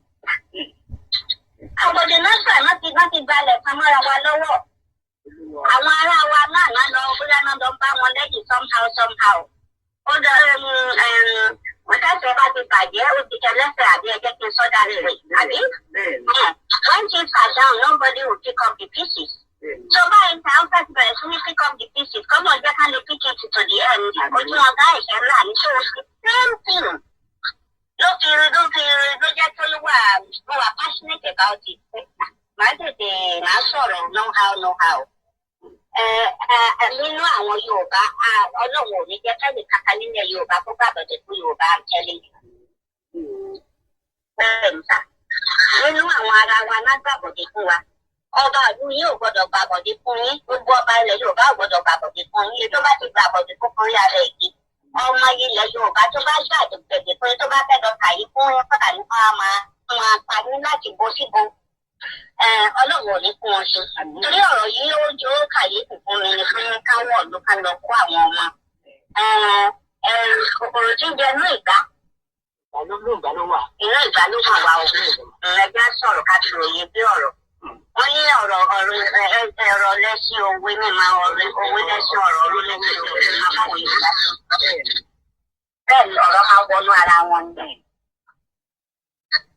àbọ̀dé náà gbà láti gbalẹ̀ pamọ́ra wa lọ́wọ́ àwọn ará wa náà lọ bóyá náà lọ bá wọn lẹ́yìn somehow ó dọ wọ́n tẹ̀sẹ̀ bá ti bàjẹ́ ó ti kẹlẹ́sẹ̀ àbí ẹjẹ́ kí n sọ́dà rẹ̀ àbí. when things are down nobody will pick up the pieces. so báyìí tí àwọn fẹ́ẹ́ bẹ̀rẹ̀ sí ní pick up the pieces kọ́mọ̀ jẹ́ ká lè pick it to the end ojú wọn ká ìṣẹ́ ńlá ní so same thing ló jẹ́ tó wà passionate about it. màá sọ̀rọ̀ know how. nínú àwọn Yorùbá Ọlọ́run ò ní jẹ́ kẹ́lì kàkà nílẹ̀ Yorùbá tó gbàgbọ́dẹ̀ fún Yorùbá àtẹ́lẹ̀ bẹ́ẹ̀ níta nínú àwọn ara wa lágbàgbọ́dẹ̀ fún wa ọba ìlú yìí ò gbọ́dọ̀ gbàgbọ́dẹ̀ fún yín gbogbo ọba ilẹ̀ Yorùbá ò gbọ́dọ̀ gbàgbọ́dẹ̀ fún yín tó bá ti gbàgbọ́dẹ̀ fún kan yára èyí ọmọ ilẹ̀ Yorùbá tó bá gbàgbọ́dẹ̀ fún yín tó bá fẹ́ lọ kàyí fún yín fọ́tà ní wọ́n máa pa ní láti bó síbo Ọlọ́run ò ní fún wọn ṣe torí ọ̀rọ̀ yìí ó jọ kàyéfì fún mi ni pé káwọ̀ ló ká lọ kó àwọn ọmọ kòkòrò tí ń jẹ inú ìgbà inú ìgbà ló wà wá o ẹgbẹ́ sọ̀rọ̀ ká fi òye bí ọ̀rọ̀ wọ́n ní ọ̀rọ̀ lẹ́sìn òwe mímọ́ òwe lẹ́sìn ọ̀rọ̀ ló lẹ́sìn òwe àmọ́ Yorùbá bẹ́ẹ̀ ni ọ̀rọ̀ máa wọnú ara wọn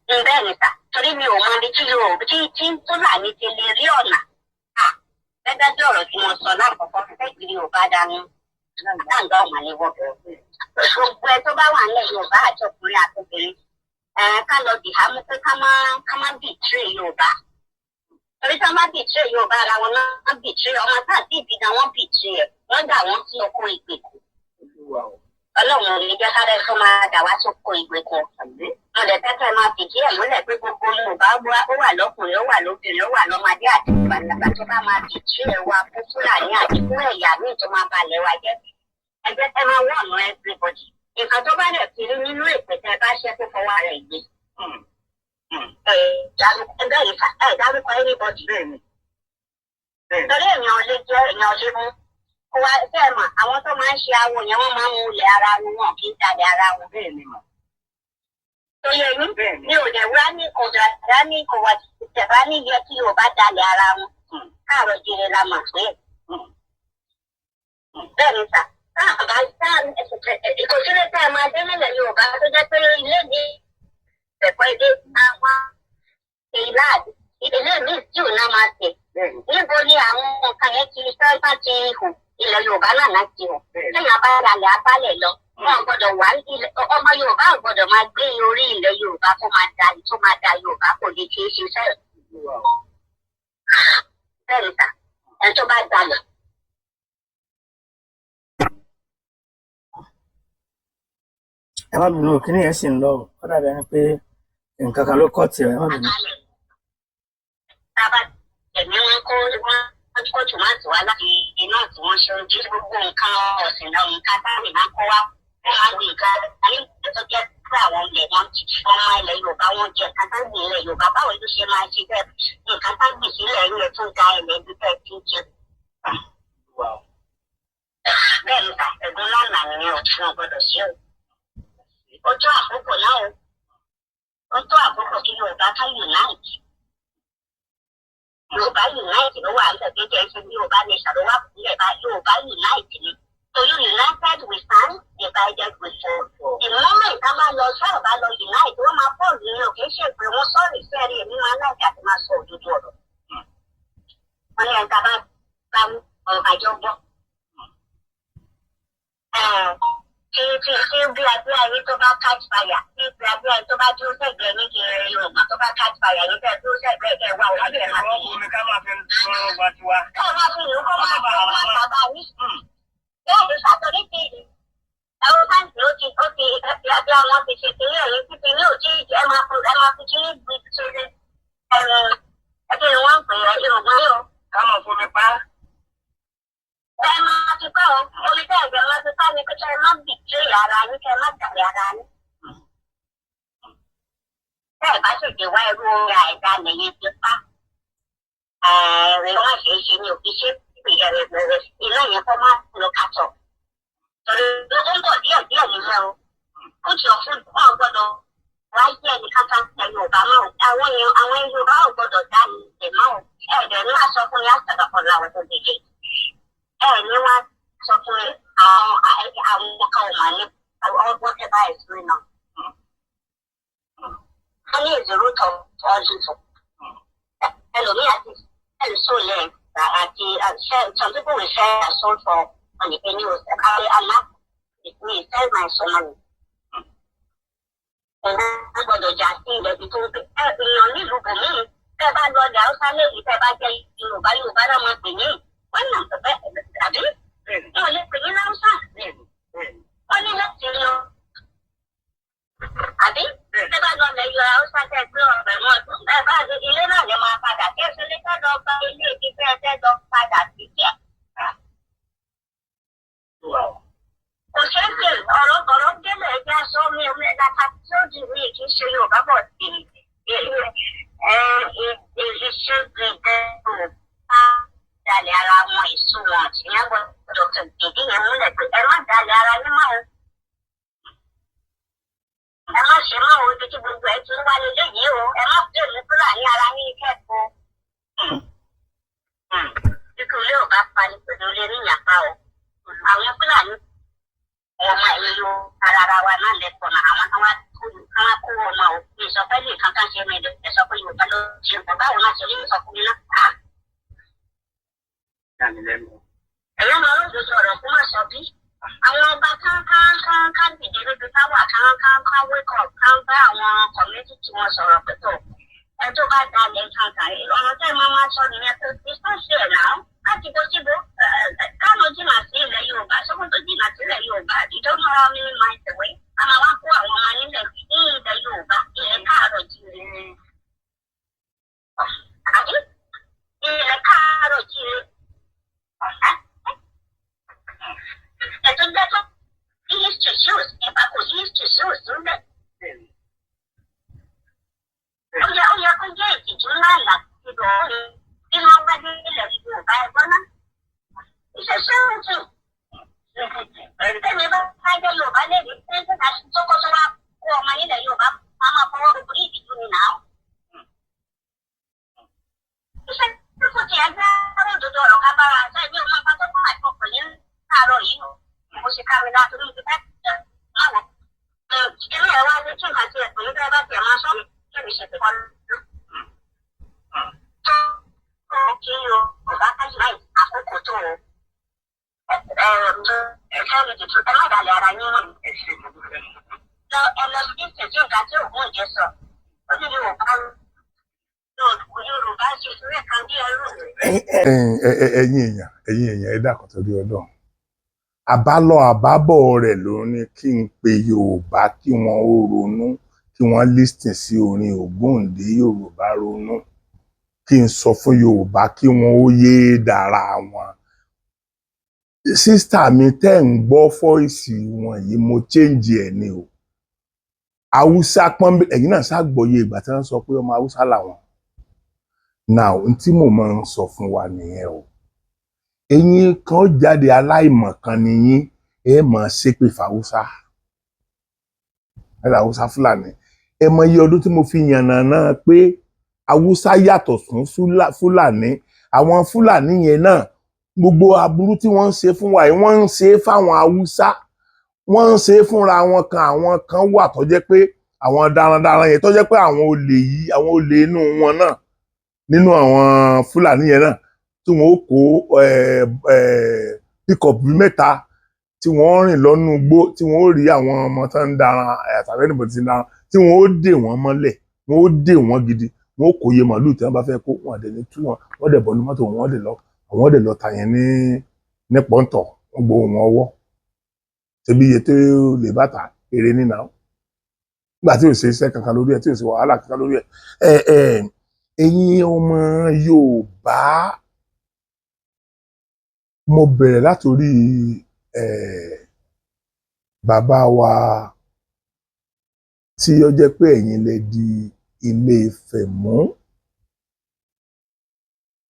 bẹ́ẹ̀ ni ta torí mi ò mọ ibi tí Yorùbá tí Fúlàní ti lè rí ọ̀nà gẹ́gẹ́ bí ọ̀rọ̀ tí mo sọ lákòókò fẹ́ kiri Yorùbá dání láǹgá ọ̀mà lè wọ̀ gbogbo ẹ tó bá wà nílẹ̀ Yorùbá àti ọkùnrin àti obìnrin ká lọ dì hámú pé ká má bìtírè Yorùbá torí ká má bìtírè Yorùbá ara wọn náà bìtírè ọmọ tá àti ìbí náà wọ́n bìtírè wọ́n dà wọ́n sí oko ìgbèkùn Ọlọ́run ò ní jẹ́ kárẹ́ tó máa dà wá sóko ìgbèkùn mo lè tẹ́tẹ́ máa fìdí ẹ̀ múlẹ̀ pé gbogbo Yorùbá ó wà lọ́kùnrin ó wà lóbìnrin ó wà lọ́mọdé àti ìgbàlagbà tó bá máa bìtírè wa fún Fúlàní àti fún ẹ̀yà míì tó máa balẹ̀ wa jẹ́ ẹgbẹ́ tẹ́ máa wọ̀ ọ̀nà everybody nǹkan tó bá dẹ̀ kiri nínú èpè tẹ́ bá ṣẹ́ tó fọwọ́ rẹ̀ gbé dárúkọ anybody torí èèyàn lè jẹ́ èèyàn lè mú kó wá bẹ́ẹ̀ mọ̀ àwọn tó máa ń ṣe awo yẹn wọ́n máa ń múlẹ̀ ara wọn kì í tàbí ara wọn bẹ́ẹ̀ ni mọ̀ tó yẹ ní ò dẹ̀ wá ní kò dá ní kò wá tẹ̀bá ní yẹ kí Yorùbá dalẹ̀ ara wọn káàárọ̀ jíire la mọ̀ pé bẹ́ẹ̀ ni sà táàbà ìkòsílẹ̀ tá a máa dé nílẹ̀ Yorùbá tó jẹ́ pé ilé ní ẹ̀kọ́ èdè àwọn ìlàdí ilé míì tí ò náà máa tẹ̀ níbo ni àwọn nǹkan yẹn ti sáńtà ti hù ilẹ̀ Yorùbá náà láti hù lẹ́yìn abáyalẹ̀ abálẹ̀ lọ wọn gbọ́dọ̀ wá ọmọ Yorùbá gbọ́dọ̀ máa gbé orí ilẹ̀ Yorùbá tó máa da Yorùbá kò lè ṣe é ṣe sẹ́yìn. bẹ́ẹ̀ ni sà ẹ̀ tó bá dalẹ̀. ẹ má bínú kíní yẹn sì ń lọ ó dàbí ẹni pé nǹkan kan ló kọ́ tiẹ̀ ẹ má bínú. tábà ẹ̀mí wọn kó tòmátì wá láti iná tí wọ́n ṣe ojú gbogbo nǹkan ọ̀sìn náà nǹkan táwọn ìmáà kó wá wọ́n máa ń gbé nǹkan ayé tó jẹ́ pé àwọn ilẹ̀ wọn ọmọ ilẹ̀ Yorùbá wọn jẹ nǹkan tá gbìn ilẹ̀ Yorùbá báwo ló ṣe máa ṣe bẹ́ẹ̀ nǹkan tá gbìn sílẹ̀ ilẹ̀ tó ga ilẹ̀ bí bẹ́ẹ̀ ti ń jẹ. bẹ́ẹ̀ ni ta ẹ̀gbọ́n lánàá nìyẹn ò tí wọ́n gbọ́dọ̀ ṣe o. ó tó àkókò náà o ó tó àkókò kí Yorùbá ká unite. Yorùbá unite ló wà nígbà kékeré ṣe bí Yorùbá lè ṣàlùwà fúnlẹ̀ bá Yorùbá unite ni. Torí united we stand, divided we fall. The moment a máa lọ sọ̀rọ̀ bá lọ unite wọ́n máa pọ̀ ní òkè ṣe pé wọ́n sọ̀rọ̀ ìfẹ́rí èmi máa láì àti máa sọ òdodo ọ̀rọ̀. Wọ́n ní ẹ̀ka bá àjọ gbọ́. Tí bí abẹ́ ayé tó bá catch fire, tí bí abẹ́ ayé tó bá dúró sẹ́gbẹ̀ẹ́ ní kiri Yorùbá tó bá catch fire yìí tẹ́ dúró sẹ́gbẹ̀ẹ́ kẹ́ wá òun tẹ̀ máa fi yìí. Ká máa fi yìí kó máa bá wọn bàbá yìí. Bẹ́ẹ̀ ni sàtọ́rí ti ẹ̀rọ sáǹtì ó ti abẹ́ àwọn ti ṣe kiri ẹ̀yìn títí ní òjì ẹ máa fi kiri gbé ṣe ẹgbẹ́ wọn pè é Yorùbá yóò. Ká máa fomi pa á. Ẹ máa ti pẹ́ o, orí bẹ́ẹ̀ bẹ́ẹ̀ máa ti pẹ́ ni pé kẹ́ ẹ má bìtì ara yín kẹ́ ẹ má tàbí ara yín. Bẹ́ẹ̀ bá ṣèdè wá irú orin àìdá lẹ́yìn ti pa. Ẹ̀rẹ̀ wọ́n ṣe é ṣe ní òbí ṣé iná yẹn kọ́ máa lọ kàtọ̀. Torí ó ń bọ̀ díẹ̀ díẹ̀ nílẹ̀ o. Ó ti ọ̀fun wọn gbọ́dọ̀ wáyé ẹni kankan ẹ̀ Yorùbá mọ́ o. Àwọn Yorùbá ò gbọ́dọ̀ dá ilẹ̀ mọ́ o. Ẹ̀ẹ́dẹ̀ ní wàá sọ fún mi àtàkùn làwọn tó dìde. Ní wá sọ fún mi àwọn ọkọ ọmọ ní ọgbọ́n tẹ bá ẹ̀sìn náà. Wọ́n ní ìdúró tọ̀ ọdún tó. Ẹlòmíì àti ẹlòsólẹ̀ àti some people will sell their soul for money and you will carry Allah with me sell my soul money. Ẹ̀rọ gbọ́dọ̀ jà sí ilẹ̀ bí tó ń pè èèyàn nílùú bòmíì tẹ́ bá lọ ọjà Hausa lẹ́yìn tẹ́ bá jẹ́ Yorùbá náà máa pè ní. Wọ́n náà bẹ́ẹ̀ àbí wọ́n lè pè ní Láwùsá. Wọ́n ní láti lọ. Àbí ṣé bá lọ lẹ́yìn Haúsá tẹ́ gbé ọ̀bẹ̀ wọn tún bẹ́ẹ̀ bá ilé náà lè máa padà kí ẹsẹ̀ lè fẹ́ lọ gba ilé ibi fẹ́ lọ padà sí díẹ̀. Kò ṣeé ṣe ọ̀rọ̀ délé ẹgbẹ́ aṣọ mi omi ẹ̀dá tàbí tí ó di mi kì í ṣe Yorùbá bọ̀ sí iṣẹ́ gbẹ̀gbẹ̀ Yorùbá dalẹ̀ ara wọn èso wọn àti ìyẹn gbọ́dọ̀ kìdí yẹn múlẹ̀ pé ẹ má dalẹ̀ ara yín mọ́ o. Ẹ má ṣe mọ́ o ibi tí gbogbo ẹ ti ń wáyé léyìí o. Ẹ má pè mí kúrò ní ara yín kẹ́kọ̀ọ́. Ikú ilé ò bá pani pẹ̀lú ilé níyàpá o. Àwọn Fúlàní ọmọ ìlú ara wa náà lẹ́kọ̀ọ́ náà àwọn kan wá kó ọmọ o. Ìsọfẹ́ lè kankan ṣe mi ẹ sọ pé Yorùbá ló ṣe nǹkan báwo náà ṣe lè sọ fún mi náà. Ẹ̀yọ́ máa ń sọ̀rọ̀ fún àṣọ bí. Àwọn ọba kán dìde níbi táwà kán wake up kán bá àwọn community tí wọ́n sọ̀rọ̀ pẹ̀tọ̀. Ẹ tó bá dalẹ̀ kankan ọ̀rọ̀ tẹ́ máa sọ nìyẹn pé it's not fair now. Láti bó síbó káàmù jìnnà sí ilẹ̀ Yorùbá sọ́kòtò jìnnà sí ilẹ̀ Yorùbá ìjọba ara mi máa ń tẹ̀wé. A máa wá kó àwọn ọmọ nílẹ̀ ní ilẹ̀ Yorùbá ilẹ̀ káàárọ̀ jíire. Àbí ilẹ̀ káàárọ̀ jíire. Ẹ̀tọ́ gbẹ́tọ́ history shows nípa kò history shows níbẹ̀. Ó yẹ kó jẹ́ ìtìjú ńlá láti bọ̀ ọ́ ni bí wọ́n bá dé ilẹ̀ Yorùbá ẹ̀gbọ́n náà. Iṣẹ́ ṣẹ́wọ̀n tẹ̀mí bá jẹ́ Yorùbá lẹ́bi pé nígbà tó kọ́ tó wá kó ọmọ ilẹ̀ Yorùbá máa máa fọwọ́ gbogbo ní ìdíjú ni náà. Iṣẹ́ tó kò tiẹ̀ gbá tí nǹkan tí ẹ pè ní bẹ́ẹ̀ bá tiẹ̀ máa sọ kébì ṣe pé kọ́ kí o bá kájú láì àkókò tó o ẹ̀fẹ́ mi tuntun ẹ má dalẹ̀ ara yín wọ̀nyí. Lọ ẹ lọ sí ìṣèjú nǹkan tí òògùn ìjẹ sọ ó ní Yorùbá Yorùbá ṣe ìṣúrẹ́ kan bí ẹrú. ẹ̀yin èèyàn ẹ dákun torí Ọlọ́run àbálọ àbábọ̀ rẹ̀ ló ní kí n pe Yorùbá kí wọ́n ó ronú kí wọ́n listen sí orin Ògúndé Yorùbá ronú kí n sọ fún Yorùbá kí wọ́n ó yéé dára wọn. Sísítà mi tẹ́ ń gbọ́ fọ́ìsì wọn yìí mo change ẹ̀ ni o. Haúsá pọ́nbélé ẹ̀yin náà ṣàgbọ́yé ìgbà tí wọ́n sọ pé ọmọ Haúsá làwọn. Now n tí mo máa ń sọ fún wa nìyẹn o. Ẹ̀yin kan jáde aláìmọ̀kan ni yín ẹ máa ṣépè fáwúsá. Ẹ Haúsá Fúlàní. Ẹ mọ iye ọdún tí mo fi yànnàná pé Haúsá yàtọ̀ fún Fúlàní. Àwọn Fúlàní yẹn náà gbogbo aburú tí wọ́n ń ṣe fún wa yìí wọ́n ń ṣe fáwọn Haúsá. Wọ́n ń ṣe fúnra wọn kan àwọn kan wà tó jẹ́ pé àwọn darandaran yẹn tó jẹ́ pé àwọn olè yìí àwọn olè inú wọn náà nínú àwọn Fúlàní yẹn náà tí wọ́n ó kó pickup mẹ́ta tí wọ́n rìn lọ́nú igbó tí wọ́n ó rí àwọn ọmọ tó ń daran àtàwọn ènìyàn tí ń daran tí wọ́n ó dè wọ́n mọ́lẹ̀ wọ́n ó dè wọ́n gidi wọ́n ó kó iye màálù tí wọ́n bá fẹ́ kó wọn dẹ̀ ní tú wọn wọ́n dẹ̀ bọ́nu mọ́tò wọ́n dẹ̀ lọ tà yẹn ní pọ́ńtọ̀ wọ́n gbowó wọn ọwọ́ ṣebí iye tó lè bàtà èrè nínà nígbà tí ò ṣe iṣẹ́ kankan lórí ẹ̀ tí ò ṣe wàhálà kankan lórí ẹ̀ ẹ̀yin ọmọ Yorùbá mo bẹ̀rẹ̀ látòrí bàbá wa tí ó jẹ́ pé ẹ̀yin lẹ di Ilé Ifẹ̀ mú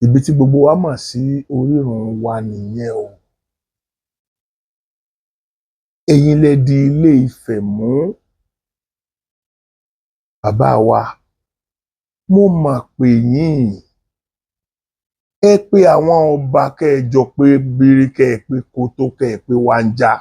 ibi tí gbogbo wa mọ̀ sí orírun wa nìyẹn o ẹ̀yin lẹ di Ilé Ifẹ̀ mú bàbá wa mo mà pè yín ẹ pé àwọn ọba kẹjọ pé bírí kẹ pé kótó kẹ pé wáńjà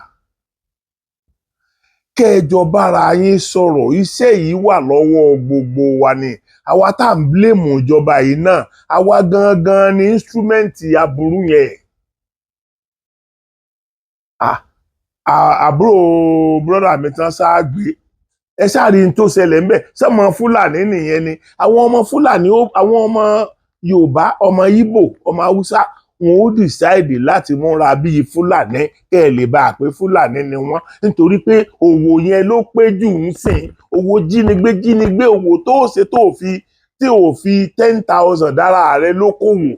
kẹjọ bára yín sọ̀rọ̀ iṣẹ́ yìí wà lọ́wọ́ gbogbo wa ni àwa tá à ń blame ìjọba yìí náà àwa gangan ni instrument aburú yẹn àbúrò brọ́dà mi tán ṣáàgbé ẹ ṣáàrí n tó ṣẹlẹ̀ ńbẹ̀ sọmọ Fúlàní nìyẹn ni àwọn ọmọ Fúlàní àwọn ọmọ Yorùbá ọmọ Ìgbò ọmọ Haúsá wọn ó decide láti múra bíi Fúlàní kẹ́ ẹ lè bá a pé Fúlàní ni wọ́n nítorí pé òwò yẹn ló pé jù ń sìn òwò jínigbé òwò tó ṣe tí ò fi 10,000 dára rẹ lókòwò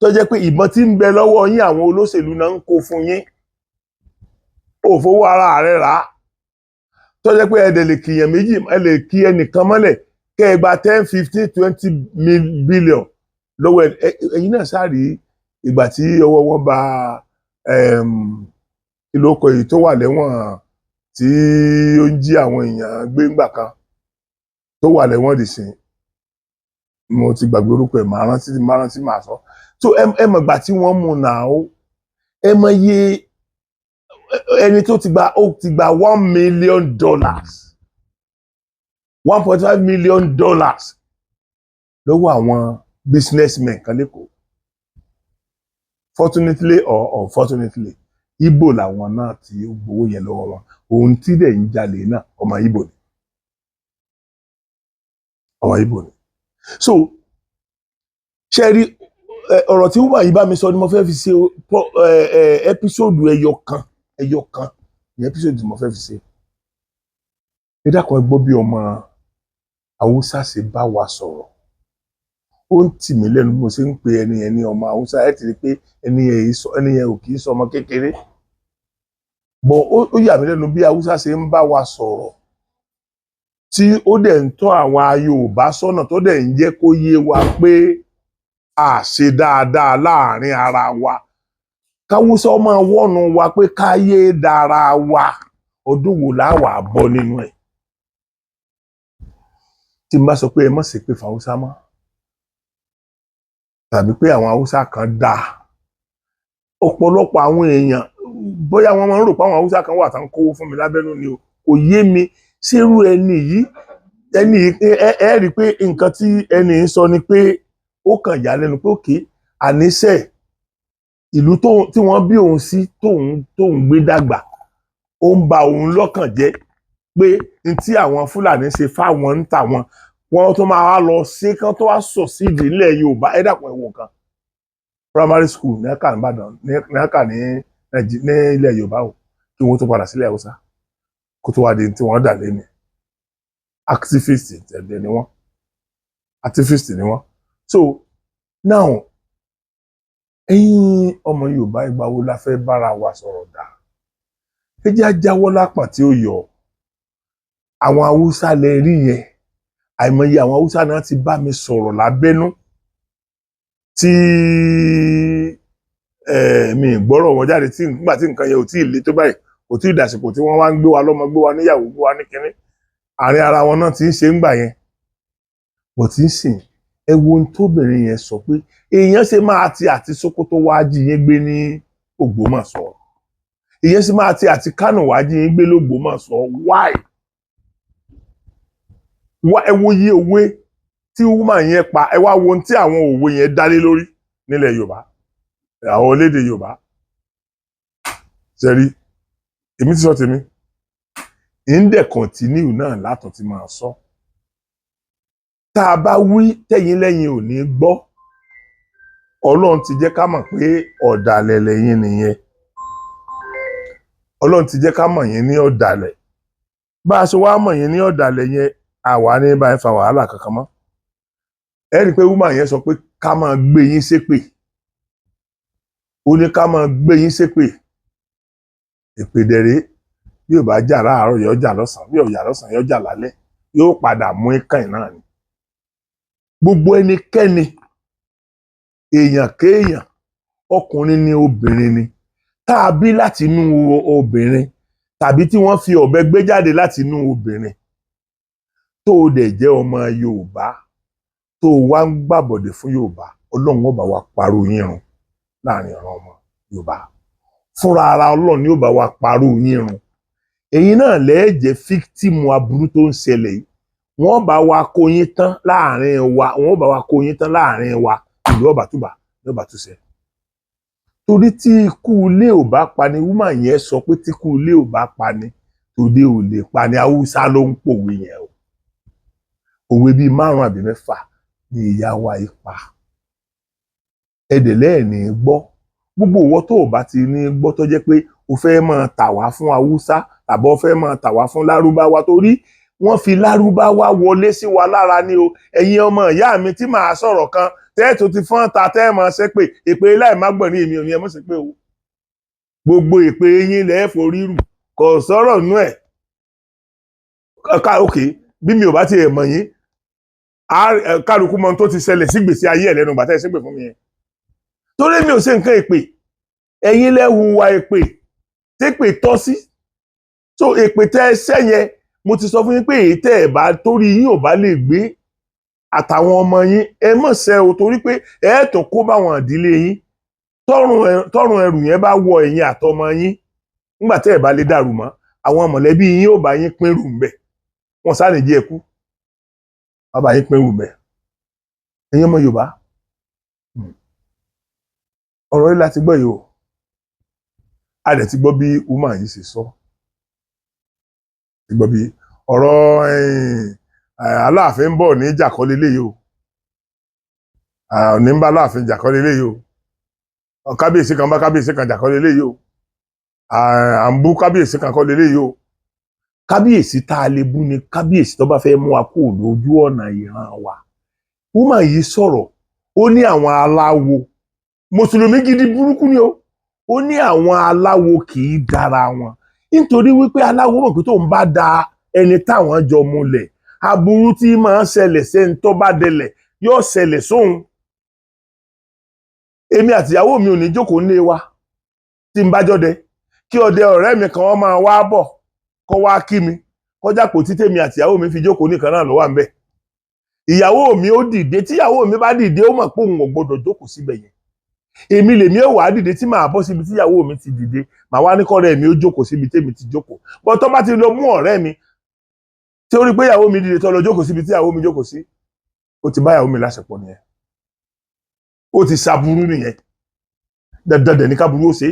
tó jẹ́ pé ìbọn tí ń bẹ lọ́wọ́ yín àwọn olóṣèlú náà ń kó fún yín ò fowó ara rẹ rà á tó jẹ́ pé ẹ̀dẹ̀ lè kìyàn méjì ẹ lè kí ẹnìkan mọ́lẹ̀ kẹ́ ẹ gba 10, 15, 20 billion lọ́wọ́ ẹ̀yin náà sáàrí ìgbà tí ọwọ́ wọn bá ìlókọ̀ èyí tó wà lẹ́wọ̀n tí ó ń jí àwọn èèyàn gbé ńgbà kan tó wà lẹ́wọ̀n dìsìn mo ti gbàgbé orúkọ ẹ̀ máa rántí máa sọ so ẹ mọ̀ ìgbà tí wọ́n mú náà ẹ mọ̀ iye ẹni tó ti gba $1 million $1.5 million lọ́wọ́ àwọn businessmen kan lẹ́kọ̀ọ́ fortunately or unfortunately Ìgbò làwọn náà tí ó gbowó yẹn lọ́wọ́ wọn òun tí dẹ̀ ń jalè náà ọmọ Ìgbò ni so ṣe rí ọ̀rọ̀ tí wọ́n yìí bá mi sọ ni mo fẹ́ fi ṣe ẹ́písòdù ẹyọ kan ní ẹ́písòdù tí mo fẹ́ fi ṣe ẹ dákun ẹ gbọ́ bí ọmọ Haúsá ṣe bá wa sọ̀rọ̀ ó ń tì mí lẹ́nu bí mo ṣe ń pe ẹni yẹn ní ọmọ Haúsá ẹ ti rí pé ẹni yẹn ò kì í sọ ọmọ kékeré bọ̀ ó yà mí lẹ́nu bí Haúsá ṣe ń bá wa sọ̀rọ̀ tí ó dẹ̀ ń tọ́ àwa Yorùbá sọ́nà tó dẹ̀ ń jẹ́ kó yé wa pé a ṣe dáadáa láàrin ara wa káwúsá máa wọ́nu wa pé káyé dára wa ọdún wo láwà bọ́ nínú ẹ̀ tí n bá sọ pé ẹ má ṣe pé fàwúsá mọ́ tàbí pé àwọn Haúsá kan dà ọ̀pọ̀lọpọ̀ àwọn èèyàn bóyá wọ́n máa ń rò pé àwọn Haúsá kan wà tán kówó fún mi lábẹ́nú ni o kò yé mi ṣerú ẹni yìí ẹ rí i pé nǹkan tí ẹni ń sọ ni pé ó kàn yà lẹ́nu pé òkè àníṣe ìlú tí wọ́n bí òun sí tóun gbé dàgbà ó ń ba òun lọ́kàn jẹ́ pé n tí àwọn Fúlàní ṣe fáwọn ń tà wọ́n tó máa wá lọ sí kán tó wá sọ sí ìdí nílẹ̀ Yorùbá ẹ dàpọ̀ ẹ̀wọ̀n kan primary school ní ẹ̀ka Ìbàdàn ní ẹ̀ka ní ilẹ̀ Yorùbá o kí wọ́n tó padà sílẹ̀ Haúsá kó tó wá di tí wọ́n dà lẹ́nu activist tẹ̀lé ni wọ́n activist ni wọ́n so now ẹ̀yin ọmọ Yorùbá ìgbà wo la fẹ́ bára wa sọ̀rọ̀ dà ẹ jẹ́ ajáwọ́ lápá tí ó yọ àwọn Haúsá lẹ rí yẹn àìmọye àwọn Haúsá náà ti bá mi sọ̀rọ̀ lábẹ́nú tí mi gbọ́rọ̀ wọn jáde tí nígbà tí nǹkan yẹn ò tí ì le tó báyìí kò tí ì dàsìkò tí wọ́n wá ń gbé wa lọ́mọ gbé wa níyàwó gbé wa ní kinní àárín ara wọn náà ti ń ṣe ń gbà yẹn bọ̀ tí ń sìn ẹ wo ohun tóbìnrin yẹn sọ pé èèyàn ṣe máa ti àti Sókótó wá jí yín gbé ní Ògbómọ̀ṣọ́ èèyàn ṣe máa ti àti Kánò wá jí yín gbé l'Ógbómọ̀ṣọ́ why ẹ wo iye òwe tí woman yẹn pa ẹ wá wo ohun tí àwọn òwe yẹn dálé lórí nílẹ̀ Yorùbá àwọn olédè Yorùbá ṣẹ́rí èmi ti sọ tèmi ìndẹ̀ kọ̀ntínú náà látọ̀ ti máa sọ tá a bá wí tẹ̀yìn lẹ́yìn ò ní gbọ́ Ọlọ́run ti jẹ́ ká mọ̀ pé ọ̀dàlẹ̀ lẹ́yìn nìyẹn Ọlọ́run ti jẹ́ ká mọ̀ yín ní ọ̀dàlẹ̀ bá a ṣe wá mọ̀ yín ní ọ̀dàlẹ̀ yẹn àwa ní bá ẹ fa wàhálà kankan mọ́ ẹ rí i pé woman yẹn sọ pé ká máa gbé yín ṣépè ó ní ká máa gbé yín ṣépè èpè dẹ̀rẹ́ bí ò bá jà láàárọ̀ yóò jà lọ́sàn-án bí ò jà lọ́sàn-án yóò jà lálẹ́ yóò padà mú ikán náà ni gbogbo ẹnikẹ́ni èèyàn kéèyàn ọkùnrin ni obìnrin ni tá a bí láti inú obìnrin tàbí tí wọ́n fi ọ̀bẹ gbé jáde láti inú obìnrin tó o dẹ̀ jẹ́ ọmọ Yorùbá tó o wá ń gbàbọ̀dẹ̀ fún Yorùbá Ọlọ́run ó bá wa parọ́ yín run láàrin ọ̀ràn ọmọ Yorùbá fúnra ara Ọlọ́run ni ó bá wa parọ́ yín run èyí náà lẹ́ẹ̀jẹ̀ fíktìmù aburú tó ń ṣẹlẹ̀ yìí wọ́n bá wa kó yín tán láàrin wa wọ́n bá wa kó yín tán láàrin wa ìlú ọ̀bàtúbà ní ọ̀bàtúṣẹ torí tí ikú ilé ò bá pa ni woman yẹn sọ pé tí ikú ilé ò bá pa ni tòde ò lè pa ni Haúsá ló ń pòwe yẹn o òwe bíi 5 àbí 6 ni ìyá wa ipa ẹ̀dẹ̀lẹ́ ní gbọ́ gbogbo ìwọ tó o bá ti ní gbọ́ tó jẹ́ pé o fẹ́ máa tà wá fún Haúsá tàbí o fẹ́ máa tà wá fún Lárúbáwá torí wọ́n fi Lárúbáwá wọlé sí wa lára ní o ẹ̀yin ọmọ ìyá mi tí màá sọ̀rọ̀ kan tẹ́ẹ̀tù ti fọ́n ta tẹ́ẹ̀ máa ṣe pé èpè láì má gbọ̀n ní èmi ò ní ẹ mọ̀ sí pé o gbogbo èpè yín lẹ́ẹ̀ forí rù kò sọ̀rọ̀ nú ẹ̀ òkè bí mi ò bá ti ẹ̀ mọ̀ yín kálukú mọ tó ti ṣẹlẹ̀ sí gbèsè ayé ẹ̀ lẹ́nu gbàtẹ́ ṣépè fún mi yẹn torí mi ò ṣe nǹkan èpè ẹ̀yin lẹ hùwà èpè tépè tọ́ sí so èpè tẹ́ ẹ ṣẹ́ yẹn mo ti sọ fún yín pé èyí tẹ́ ẹ bá torí yín ò bá lè gbé àtàwọn ọmọ yín ẹ mọ̀ ṣẹ́ o torí pé ẹ tún kó báwọn ìdílé yín tọrùn ẹrù yẹn bá wọ ẹ̀yin àtọmọ yín nígbà tẹ́ ẹ bá lè dàrú mọ́ àwọn mọ̀lẹ́bí yín ò bá yín pín rù ń bẹ̀ wọ́n sáré jí ẹkú wọ́n bá yín pín rù ń bẹ̀ ẹ̀yin ọmọ Yorùbá ọ̀rọ̀ yìí láti gbọ́ yìí o a dẹ̀ ti gbọ́ bí woman yìí ṣe sọ ti gbọ́ bí ọ̀rọ̀ Aláàfin ń bọ̀ ní jàkọ́lé léyìí o ní ń bá Aláàfin jàkọ́lé léyìí o kábíyèsí kan bá kábíyèsí kan jàkọ́lé léyìí o à ń bú kábíyèsí kan kọ́lé léyìí o kábíyèsí tá a lè bú ni kábíyèsí tó bá fẹ́ mú wa kó lójú ọ̀nà ìran wa woman yìí sọ̀rọ̀ ó ní àwọn aláwo mùsùlùmí gidi burúkú ni o ó ní àwọn aláwo kì í dára wọn nítorí wípé aláwo mọ̀ pé tó ń bá da ẹni táwọn jọ múlẹ̀ aburú tí máa ń ṣẹlẹ̀ sẹ́ni tó bá délẹ̀ yóò ṣẹlẹ̀ sóhun èmi àtìyàwó mi ò ní jókòó nílé wa tí n bá jọdẹ kí ọdẹ ọ̀rẹ́ mi kan wọ́n máa wá bọ̀ kó wá kí mi kọjá kò tí tèmi àtìyàwó mi fi jókòó nìkan náà ló wà ń bẹ̀ ìyàwó mi ó dìde tíyàwó mi bá dìde ó mọ̀ pé òun ò gbọdọ̀ jókòó síbẹ̀ yẹn èmi lèmi ò wá dìde tí màá bọ́ síbi tíyàwó mi ti dìde màá wá ní kọ́rẹ́ mi ó jókòó síbi tèmi ti jókòó bọ́ tó bá ti lọ mú ọ̀rẹ́ mi tí ó rí pé ìyàwó mi dìde tó lọ jókòó síbi tí ìyàwó mi jókòó sí ó ti bá ìyàwó mi láṣepọ̀ nìyẹn ó ti ṣàbúrú nìyẹn dandan dẹ̀ ní káburú ó ṣe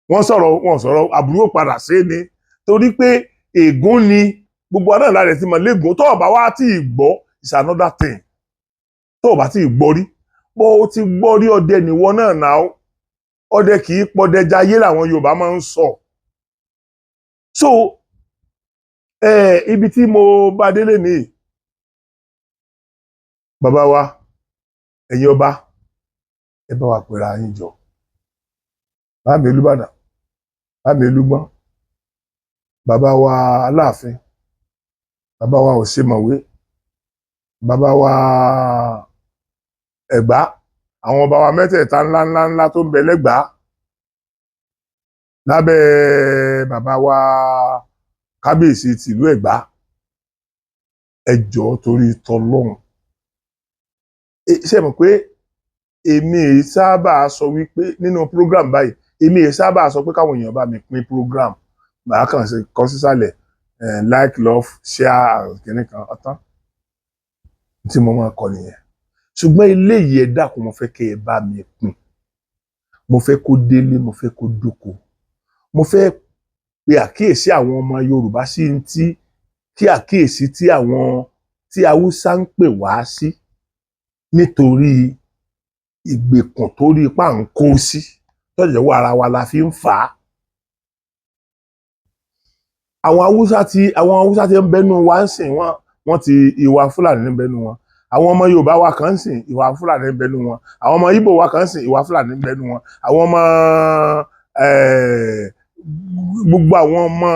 wọ́n sọ̀rọ̀ àbúrú ó padà ṣe ni torí pé ègún ni gbogbo náà lára ti mọ̀ lẹ́gùn tó bá wá tí ì gbọ́ is another thing tó bá tí ì gbọ́ rí bó o ti gbọ́ rí ọdẹ nìwọ náà náà ọdẹ kì í pọdẹ jayé làwọn Yorùbá máa ń sọ so ibi tí mo bá délé ní bàbá wa ẹ̀yin ọba ẹ bá wa pèrè àyín jọ bá mi Olúbàdàn bá mi Olúgbọ́n bàbá wa Aláàfin bàbá wa Òṣèmọ̀wé bàbá wa Ẹ̀gbá àwọn ọba wa mẹ́tẹ̀ẹ̀ta ńlá tó ń bẹ lẹ́gbàá lábẹ́ bàbá wa kábíyèsí tìlú Ẹ̀gbá ẹ jọ̀ọ́ torí tọlọ́hun ṣe mọ̀ pé èmi èyí sábà sọ wípé nínú program báyìí èmi èyí sábà sọ pé káwọn èèyàn bá mi pín program màá kàn ṣe kọ sísàlẹ̀ like love share kìnnì kan ọ̀tán tí mo máa kọ nìyẹn ṣùgbọ́n eléyìí ẹ dákun mo fẹ́ kẹ́ ẹ bá mi pín mo fẹ́ kó délé mo fẹ́ kó dóko mo fẹ́ pe àkíyèsí àwọn ọmọ Yorùbá sí tí àkíyèsí tí àwọn tí Haúsá ń pè wá sí nítorí ìgbèkùn torí ipá ń kó sí tọ́jọ́ wà ara wa la fi ń fà á àwọn Haúsá tí ń bẹnu wa ń sìn wọ́n ti ìwà Fúlàní ń bẹnu wọn àwọn ọmọ Yorùbá wa kan ń sìn ìwà Fúlàní ń bẹnu wọn àwọn ọmọ Ìgbò wa kan ń sìn ìwà Fúlàní ń bẹnu wọn àwọn ọmọ gbogbo àwọn ọmọ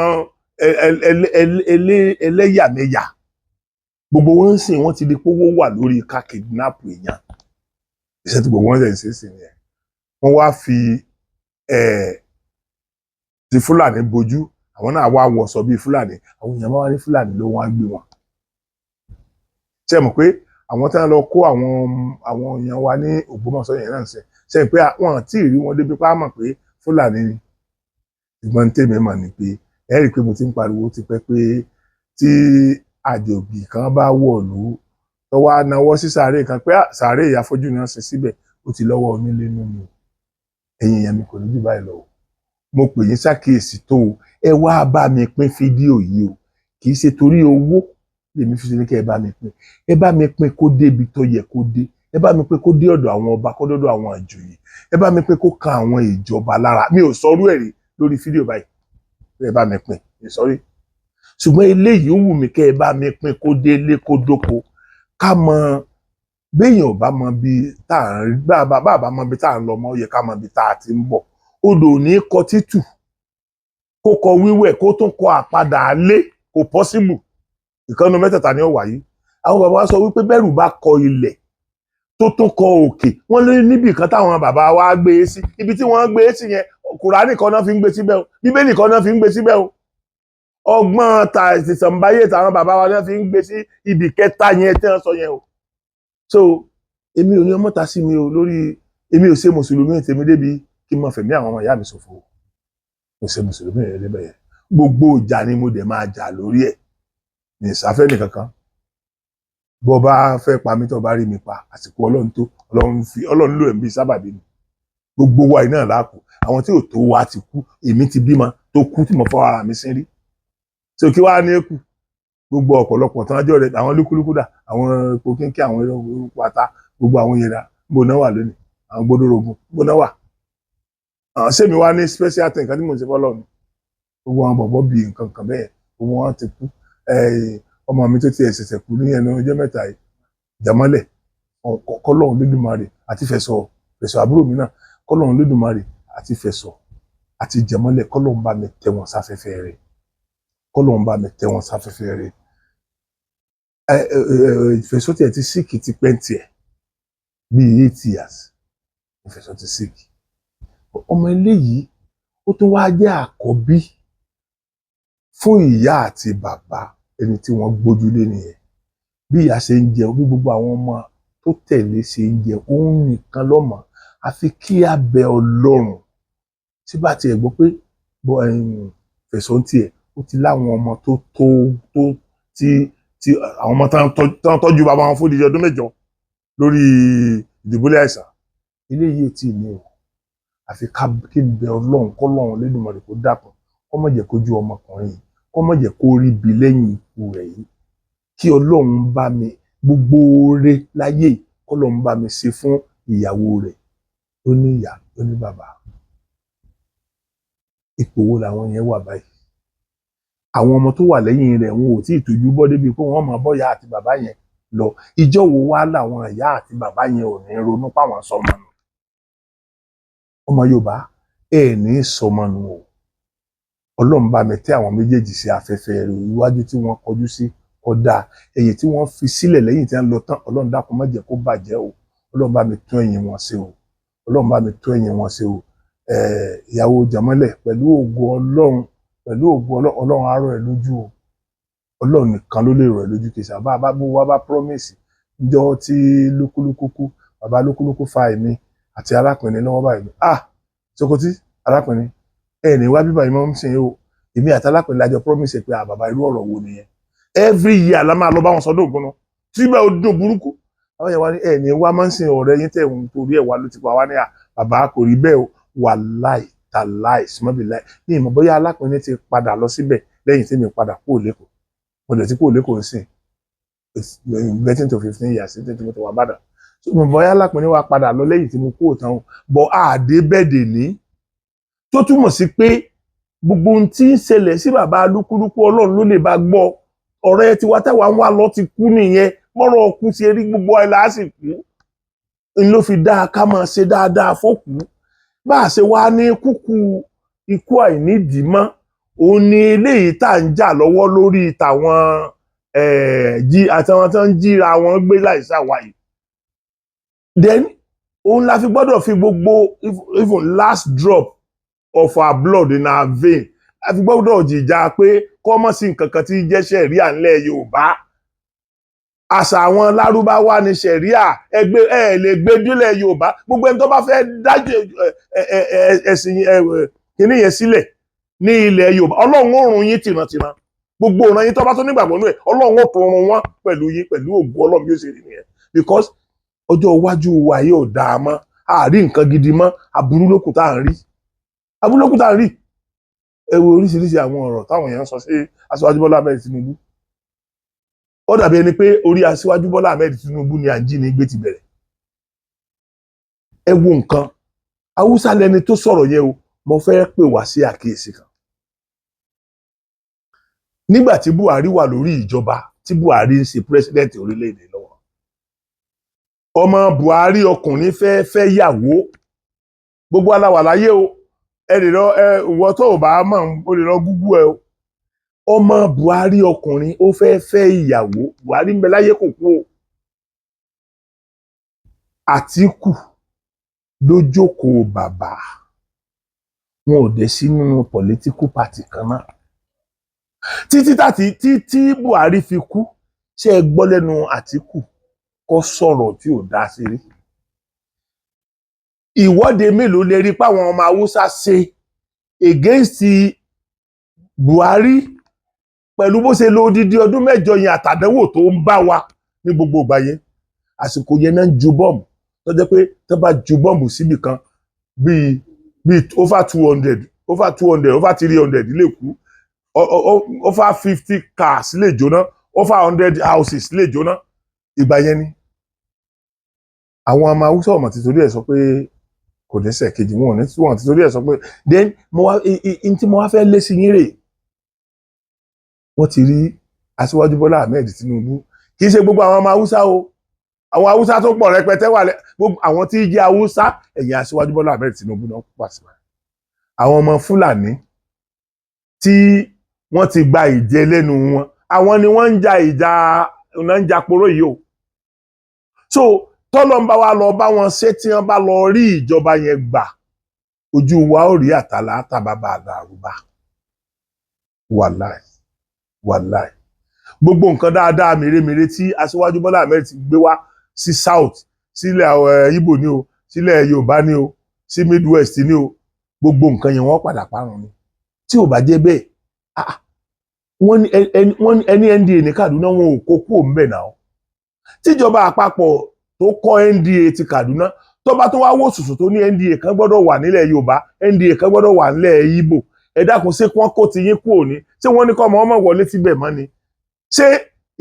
ẹlẹ́yàmẹ̀yà gbogbo wọn ń sìn wọ́n ti di pówó wà lórí ká kidnap èèyàn iṣẹ́ tí gbogbo wọn ṣe ń ṣe sí nìyẹn wọ́n wá fi ti Fúlàní bojú àwọn náà wá wọṣọ bíi Fúlàní àwọn èèyàn máa wá ní Fúlàní ló wọ́n á gbé wọn ṣe mọ̀ pé àwọn tí wọ́n lọ kó àwọn èèyàn wa ní Ògbómọ̀ṣọ́ yẹn náà ṣe pé wọn àti ìrí wọn débi pa á mọ̀ pé Fúlàní ni ìgbọ́n tèmi mọ̀ ni pé ẹ rí i pé mo ti ń pariwo ti pẹ́ pé tí àjòjì kan bá wọ̀lú tó wá náwó sí sàárè kan pé sàárè ìyàfọ́jú náà ṣe síbẹ̀ ó ti lọ́wọ́ onílé nínú ẹ̀yin èèyàn mi kò ní jù báyìí lọ mo pè yín ṣàkíyèsí tó o ẹ wá bá mi pín fídíò yìí o kì í ṣe torí owó lèmi fi ṣe ní kí ẹ bá mi pín kó dé ibi tó yẹ kó dé ẹ bá mi pín kó dé ọ̀dọ̀ àwọn ọba kó dọ́dọ̀ àwọn àjòyè ẹ bá mi pín kó kan àwọn ìjọba lára mi ò sọrú ẹ̀ rí lórí fídíò báyìí ẹ bá mi pín ìsọrí ṣùgbọ́n eléyìí ó wù mí kẹ́ ẹ bá mi pín kó délé kó dóko ká mọ béèyàn bá mọ bí tá à ń bá mọ bí tá à ń lọ mọ ó yẹ ká mọ bí tá a ti ń bọ̀ odò ní kọ títù kó kọ wíwẹ̀ kó tún kọ àpadà lé kò pọ́síbù ìkànnì mẹ́tẹ̀ẹ̀ta ni ó wáyé àwọn bàbá wa sọ wípé bẹ́rù bá kọ ilẹ̀ tó tún kọ òkè wọ́n lé níbì kan táwọn bàbá wa gbé e sí ibi tí wọ́n gbé e sí yẹn Kùránì kan náà fi ń gbé síbẹ̀ o Bíbélì kan náà fi ń gbé síbẹ̀ o ọgbọ́n ìṣẹ̀ǹbáyé táwọn bàbá wa náà fi ń gbé sí ibì kẹta yẹn tí wọ́n sọ yẹn o so èmi ò ní ọmọ ta sí mi o lórí èmi ò ṣe mùsùlùmí tèmi débi kí n máa fẹ̀mí àwọn ọmọ ìyá mi ṣòfò kò ṣe mùsùlùmí rẹ̀ débẹ̀ yẹn gbogbo ìjà ni mo dẹ̀ máa jà lórí ẹ̀ ní ìsáfẹ́ nìkankan bó bá fẹ́ pa mí tó bá rí mi pa àsìkò Ọlọ́run tó Ọlọ́run lò ẹ̀ bí sábàbí ni gbogbo wa iná làákù àwọn tí ò tó wa ti kú èmi ti bímọ tó kú tí mo fọ́ ara mi sí rí so kí wàá ní èkù gbogbo ọ̀pọ̀lọpọ̀ tán jọ rẹ̀ àwọn lúkúlúkú dà àwọn epo kínkín àwọn pátá gbogbo àwọn yẹn dà gbóná wà lónìí àwọn gbódòrógún gbóná wà àwọn sẹ́mi wá ní special thing kan tí mo ṣe fọ́lọ́ mi gbogbo àwọn bọ̀bọ̀ bíi nǹkan kan bẹ́ẹ̀ gbogbo wọn ti kú ọmọ mi tó ti ẹ̀sẹ̀sẹ̀ kú ní ẹnu ọjọ́ mẹ́ta yìí Jàmọ́lẹ̀ kọ́lọ́hún Lódùmarè àti fẹ̀sọ̀ àbúrò mi náà kọ́lọ́hún Lódùmarè àti fẹ̀sọ̀ àti Jàmọ́lẹ̀ kọ́lọ́hún bá mi tẹ́ wọn sáfẹ́fẹ́ rẹ̀ kọ́lọ́hún bá mi tẹ́ wọn sáfẹ́fẹ́ rẹ̀ Fẹ̀sọ̀ tiẹ̀ ti síkì ti pẹ́ tiẹ̀ bíi 8 years Fẹ̀sọ̀ ti síkì ọmọ eléyìí ó tún wá jẹ́ àkọ́bí fún ìyá àti bàbá ẹni tí wọ́n gbójúlé nìyẹn bí ìyá ṣe ń jẹun bí gbogbo àwọn ọmọ tó tẹ̀lé ṣe ń jẹun òun nìkan lọ́mọ àfi kí a bẹ Ọlọ́run tí bá tiẹ̀ gbọ́ pé Fẹ̀sọ̀ tiẹ̀ ó ti láwọn ọmọ tó tí àwọn ọmọ tán tọ́jú bàbá wọn fún ìdíje ọdún mẹ́jọ lórí ìdìbòlẹ̀ àìsàn eléyìí tí ní o àfi kí n bẹ Ọlọ́run kọ́lọ́run Lédùmarè kó dákun kó má jẹ́ kójú ọmọkùnrin yìí kó má jẹ́ kó rí bi lẹ́yìn ikú rẹ̀ yìí kí Ọlọ́run bá mi gbogbo oore láyé kọ́lọ́run bá mi ṣe fún ìyàwó rẹ̀ ó ní ìyá ó ní bàbá ipò wo làwọn yẹn wà báyìí àwọn ọmọ tó wà lẹ́yìn rẹ̀ wọn ò tí ì tójú bọ́ débi pé wọ́n máa bọ́ ìyá àti bàbá yẹn lọ ìjọ wo wá làwọn ìyá àti bàbá yẹn ò ní ronú páwọn sọmọ nù ọmọ Yorùbá ẹ ní sọmọ nù o Ọlọ́run bá mi tẹ́ àwọn méjèèjì sí afẹ́fẹ́ rẹ̀ iwájú tí wọ́n kọjú sí ọ̀dà ẹ̀yìn tí wọ́n fi sílẹ̀ lẹ́yìn tí wọ́n lọ tán Ọlọ́run dákun má jẹ́ kó bàjẹ́ o Ọlọ́run bá mi tún ẹ̀yìn wọn ṣe o Ọlọ́run bá mi tún ẹ̀yìn wọn ṣe o ìyàwó Jàmọ́lẹ̀ pẹ̀lú ògo Ọlọ́run arọ ẹ̀ lójú o Ọlọ́run nìkan ló lè rọ̀ ẹ̀ lójú kìí sábà bá bó wá bá promise níjọ́ tí lúkúlúkú kú bàbá lúkúlúkú fa èmi àti arákùnrin lọ́wọ́ báyìí Sokoti arákùnrin ní wá bíbá ìmọ̀ ń sìn o èmi àti alápẹ̀lẹ̀ lájọ promise pé bàbá irú ọ̀rọ̀ wo nìyẹn every year la máa lọ bá wọn sọdún ògùn náà síbẹ̀ ó dùn burúkú àwọn yẹn wá ní ní wá máa ń sìn ọ̀rẹ́ yín tẹ̀ ń torí ẹ̀ wá ló ti pa wá ní bàbá kò rí bẹ́ẹ̀ o wàláì tàláì sùmọ́bìláì ní ìmọ̀ bóyá alápẹ̀lẹ̀ ti padà lọ síbẹ̀ lẹ́yìn tí mi padà kúrò lẹ́kọ̀ọ́ mo dẹ̀ ti kúrò lẹ́kọ̀ọ́ sìn getting to 15 years tí mo ti wà bàdàn so mo bóyá alápẹ̀lẹ̀ wá padà lọ lẹ́yìn tí mo kúrò tán o bọ̀ àdé bẹ́ẹ̀dẹ̀ ní tó túmọ̀ sí pé gbogbo ohun tí ń ṣẹlẹ̀ sí bàbá lúkúlúkú Ọlọ́run ló lè bá gbọ́ ọ̀rẹ́ tiwa táwa ń wá lọ ti kú nìyẹn mọ́rọ̀ ọkú ṣe rí gbogbo ẹ̀ lásìkò ń ló fi dáa ká máa ṣe dáadáa fókù bá a ṣe wá ní kúkú ikú àìnídìí mọ́ òun ni eléyìí tá à ń jà lọ́wọ́ lórí tàwọn àtàwọn tó ń jíra wọn gbé láìsàwáyé then òun la fi gbọ́dọ̀ fi gbogbo even last drop of our blood in our vein a fi gbọ́dọ̀ jìjà pé kọ́mọ̀ sí nǹkan kan tí jẹ́ ṣẹ̀ríà ńlẹ̀ Yorùbá àṣà àwọn Lárúbáwá ní ṣẹ̀ríà ẹgbẹ́ lè gbé délẹ̀ Yorùbá gbogbo ẹni tó bá fẹ́ dájọ́ ẹ̀sìn kìíní yẹn sílẹ̀ ní ilẹ̀ Yorùbá Ọlọ́run ó run yín tìrantìran gbogbo ọ̀ràn yín tó bá tó nígbàgbọ́ nú ẹ̀ Ọlọ́run ó tún run wọn pẹ̀lú yín pẹ̀lú ògo Ọlọ́run bí ó ṣe rí nìyẹn because ọjọ́ iwájú wa yóò dáa mọ́ àárí nǹkan gidi mọ́ aburú lókùn tá à ń rí abúlókúta rí ewu oríṣiríṣi àwọn ọ̀rọ̀ táwọn èèyàn sọ sí Aṣíwájú Bọ́lá Ahmed Tinubu ó dàbí ẹni pé orí Aṣíwájú Bọ́lá Ahmed Tinubu ni àjínigbé ti bẹ̀rẹ̀ ẹ wo nǹkan Haúsá lẹni tó sọ̀rọ̀ yẹn o mo fẹ́ pè wá sí àkíyèsí kan nígbà tí Buhari wà lórí ìjọba tí Buhari ń ṣe pírẹsidẹ́ǹtì orílẹ̀-èdè lọ́wọ́ ọmọ Buhari ọkùnrin fẹ́ yàwó gbogbo aláwà láyé o ẹ lè lọ ìwọ tó ò bá mọ̀ o lè lọ gúgú ẹ o ọmọ Buhari ọkùnrin ó fẹ́ ìyàwó Buhari ń bẹ láyé kò kú o Àtíkù ló jókòó bàbá wọn ò dé sí nínú political party kan náà títí Buhari fi kú ṣé ẹ gbọ́ lẹ́nu Àtíkù kó sọ̀rọ̀ tí ò dá sí rí ìwọ́de mélòó lè rí páwọn ọmọ Haúsá ṣe against Buhari pẹ̀lú bó ṣe lo odidi ọdún mẹ́jọ yẹn àtàdánwò tó ń bá wa ní gbogbo ìgbà yẹn àsìkò yẹn náà ń ju bọ́ọ̀mù tó jẹ́ pé tó bá ju bọ́ọ̀mù síbì kan bíi over 200 over 300 lè kú over 50 cars lè jóná over 100 houses lè jóná ìgbà yẹn ni àwọn ọmọ Haúsá ọmọ ti torí ẹ̀ sọ pé kò dẹ́ṣẹ̀ kejì wọn ti torí ẹ̀ sọ pé then tí mo wá fẹ́ lé sí yín rè wọ́n ti rí Aṣíwájú Bọ́lá Ahmed Tinubu kì í ṣe gbogbo àwọn ọmọ Haúsá o àwọn Haúsá tó pọ̀ rẹpẹtẹ wà gbogbo àwọn tí jẹ́ Haúsá ẹ̀yìn Aṣíwájú Bọ́lá Ahmed Tinubu náà pàṣẹ àwọn ọmọ Fúlàní tí wọ́n ti gba ìjẹ lẹ́nu wọn àwọn ni wọ́n ń jà poró yìí o so tọ́lọ́ ń bá wa lọ bá wọn ṣe tí wọ́n bá lọ rí ìjọba yẹn gbà ojú wa ó rí àtàlà àtàbàbà àdàrúbà wàláì gbogbo nǹkan dáadáa mèremère tí Aṣíwájú Bọ́lá Ahmed ti gbé wá sí South sílẹ̀ Ìgbò ni o sílẹ̀ Yorùbá ni o sí Midwest ni o gbogbo nǹkan yẹn wọ́n padà parun ni tí ò bá jẹ́ bẹ́ẹ̀ wọ́n ní ẹni NDA ní Kaduna wọn ò kó kúrò ńbẹ̀ náà tíjọba àpapọ̀ tó kọ́ NDA ti Kaduna tó bá tó wá wò sùsù tó ní NDA kan gbọ́dọ̀ wà nílẹ̀ Yorùbá NDA kan gbọ́dọ̀ wà nílẹ̀ Ìgbò ẹ dákun ṣé wọ́n kó ti yín kúrò ní ṣé wọ́n ní kọ́ ọmọ wọlé síbẹ̀ mọ́ ni ṣé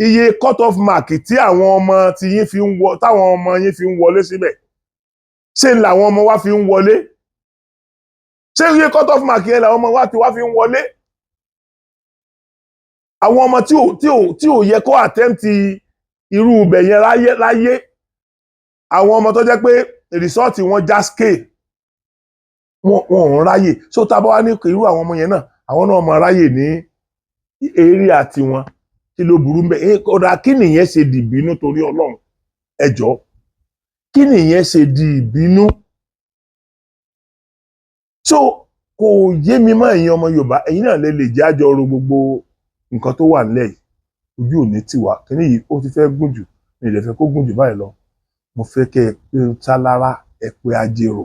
iye cut off mark tí àwọn ọmọ tí yín fi ń wọ táwọn ọmọ yín fi ń wọlé síbẹ̀ ṣé ń làwọn ọmọ wa fi ń wọlé ṣé iye cut off mark yẹn làwọn ọmọ wa ti wá fi ń wọlé àwọn ọmọ tí ò yẹ kó attempt irú ibẹ̀ yẹn láyé àwọn ọmọ tó jẹ́ pé result wọn já scale wọn ò ráyè so tá bá wá ní irú àwọn ọmọ yẹn náà àwọn náà máa ráyè ní area tiwọn kí ló burú ńbẹ̀ ọ̀dà kí nìyẹn ṣe di ìbínú torí Ọlọ́run ẹ jọ̀ọ́ kí nìyẹn ṣe di ìbínú so kò yé mi mọ́ ẹ̀yin ọmọ Yorùbá ẹ̀yin náà lè jẹ́ àjọ ro gbogbo nǹkan tó wà nílẹ̀ yìí ojú òní tiwa kíní yìí ó ti fẹ́ gùn jù ní ilẹ̀ fẹ́ kó gùn jù báyìí lọ mo fẹ́ kẹ́ ẹ pé tálára ẹ pé ajérò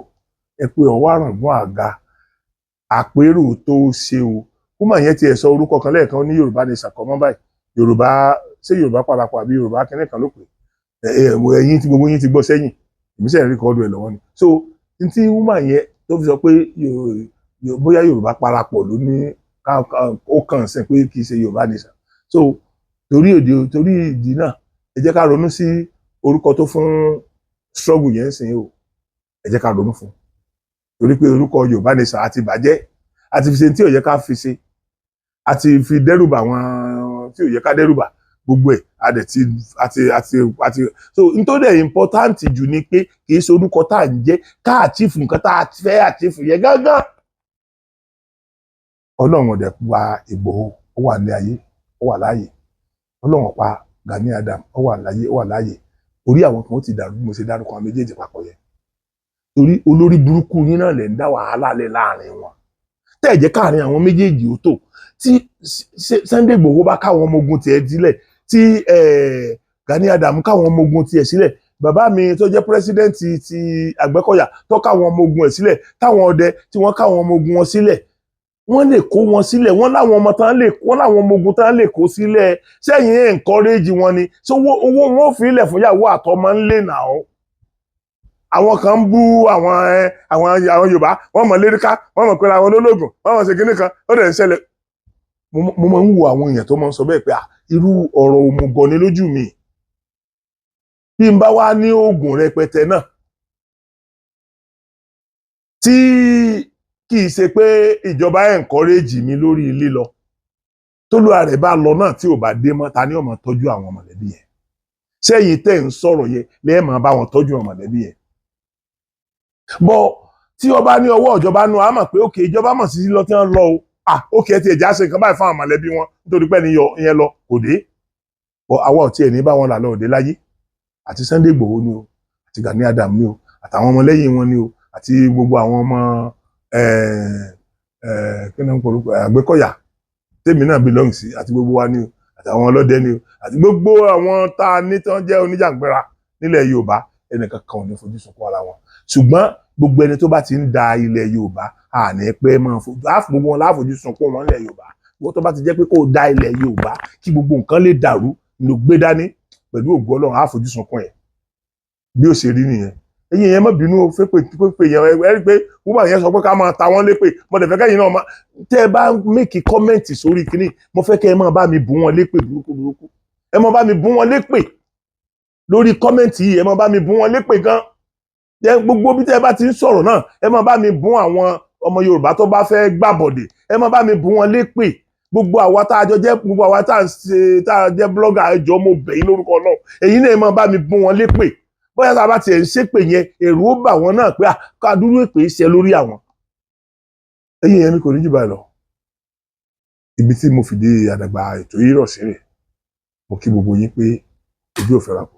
ẹ pé ọwọ́ àràǹgún àga àpérò tó ṣe o kó mà yẹn tiẹ̀ sọ orúkọ kan lẹ́ẹ̀kan ní Yorùbá ní ìṣàkọ́mọ́ báyìí Yorùbá ṣé Yorùbá parapọ̀ àbí Yorùbá kíní kan ló pè ẹ̀yin tí gbogbo yín ti gbọ́ sẹ́yìn ìmísẹ̀ rẹ́kọ̀ọ́dù ẹ̀ lọ́wọ́ ni so n tí wúmà yẹn tó fi sọ pé bóyá Yorùbá parapọ̀ ló ní ó kàn sí pé kì í ṣe Yorùbá nation so torí ìdí náà ẹ jẹ́ ká ronú sí orúkọ tó fún struggle yẹn sìn o ẹ jẹ́ ká ronú fún torí pé orúkọ Yorùbá nation àti bàjẹ́ àti fi ṣe tí ò yẹ ká fi ṣe àti fi dẹ́rùbà àwọn tí ò yẹ ká dẹ́rùbà gbogbo ẹ̀ àti so nítorí ẹ̀ important jù ni pé kì í ṣe orúkọ tá à ń jẹ́ ká àchífù nǹkan tá a fẹ́ àchífù yẹn gángan Ọlọ́run ọ̀dẹ̀ pa Ìgbòho ó wà ní ayé ó wà láàyè Ọlọ́run pa Gani Adam ó wà láyé ó wà láàyè orí àwọn kan ó ti dàrú mo ṣe dárúkọ àwọn méjèèjì papọ̀ yẹn torí olórí burúkú yín náà lè ń dá wàhálà lẹ̀ láàrin wọn tẹ́ ẹ̀ jẹ́ káàrin àwọn méjèèjì ó tò tí Sunday Igboho bá káwọn ọmọ ogun tiẹ̀ sílẹ̀ tí Gani Adam káwọn ọmọ ogun tiẹ̀ sílẹ̀ bàbá mi tó jẹ́ pírẹsidẹ́ǹtì ti Àgbẹ̀kọ̀yà tó káwọn ọmọ ogun ẹ̀ sílẹ̀ táwọn ọdẹ tí wọ́n káwọn ọmọ ogun wọn sílẹ̀ wọ́n lè kó wọn sílẹ̀ wọ́n láwọn ọmọ ogun tán lè kó sílẹ̀ sẹ́yìn encourage wọn ni so owó wọn ò fi ilẹ̀ fún ìyàwó àtọmọ ńlẹ̀ náà àwọn kan ń bú àwọn Yorùbá wọ́n mọ̀ léríkà wọ́n mọ̀ pẹ́ra àwọn ológun wọ́n mọ̀ ṣe kinní kan ó dẹ̀ ń ṣẹlẹ̀ mo máa ń wo àwọn èèyàn tó máa ń sọ bẹ́ẹ̀ pé irú ọ̀rọ̀ òmùgọ̀ ni lójú mi bí n bá wá ní oògùn rẹpẹtẹ náà tí kì í ṣe pé ìjọba encourage mi lórí lílọ tólúwa rẹ̀ bá lọ náà tí ò bá dé mọ́ ta ni ó máa tọ́jú àwọn mọ̀lẹ́bí yẹn sẹ́yìn tẹ́ ń sọ̀rọ̀ yẹn lẹ́ẹ̀ máa bá wọn tọ́jú àwọn mọ̀lẹ́bí yẹn bọ́ tí ọba ní ọwọ́ ìjọba nu àmọ̀ pé òkè ìjọba mọ̀ sí lọ tí wọ́n lọ o òkè ẹ̀ tí ẹ̀já ṣe nǹkan báyìí fún àwọn mọ̀lẹ́bí wọn nítorí pé ẹni yẹn lọ kò dé àwa ò tiẹ̀ ní bá wọn là lọ òde láyé àti Sunday Igboho ni o àti Gani Adam ni o àtàwọn ọmọlẹ́yìn wọn ni o àti gbogbo àwọn ọmọ kí ni wọ́n porúkọ Àgbẹ̀kọ̀yà tèmi náà belong sí àti gbogbo wa ni o àtàwọn ọlọ́dẹ ni o àti gbogbo àwọn tá a ní tí wọ́n jẹ́ oníjàngbara nílẹ̀ Yorùbá ẹnìkan kan ò ní fojú sunkún ara wọn ṣùgbọ́n gbogbo ẹni tó bá ti ń da ilẹ̀ Yorùbá àní pé máa fojú gbogbo wọn láfojú sunkún wọn nílẹ̀ Yorùbá gbogbo tó bá ti jẹ́ pé kó da ilẹ̀ Yorùbá kí gbogbo nǹkan lè dàrú ló gbé dání pẹ̀lú ògo Ọlọ́run àfojú sunkún ẹ̀ bí ó ṣe rí nìyẹn ẹ̀yin yẹn má bínú pé yẹn ẹ rí pé woman yẹn sọ pé ká máa ta wọ́n lépè mo dẹ̀ fẹ́ kẹ́yìn náà tẹ́ ẹ bá make comment sórí kinní mo fẹ́ kẹ́ ẹ máa bá mi bú wọn lépè burúkú ẹ máa bá mi bú wọn lépè lórí comment yìí ẹ máa bá mi bú wọn lépè gan gbogbo bí tẹ́ ẹ bá ti ń sọ̀rọ̀ náà ẹ máa bá mi bú àwọn ọmọ Yorùbá tó bá fẹ́ gbàbọ̀dè ẹ máa bá mi bú wọn lépè gbogbo àwa tá a jọ jẹ́ gbogbo àwa tá a jẹ́ blogger ẹjọ́ mo bẹ̀ yín lórúkọ náà èyí náà ẹ máa bá mi bú wọn lépè bóyá tá a bá tiẹ̀ ń ṣépè yẹn èrò ó bà wọ́n náà pé ká dúró èpè ṣe lórí àwọn ẹ̀yin yẹn mi kò ní jù báyìí lọ ibi tí mo fìdí àdàgbà ètò yìí rọ̀ sí rẹ̀ mo kí gbogbo yín pé ojú ò fẹ́ ra kù.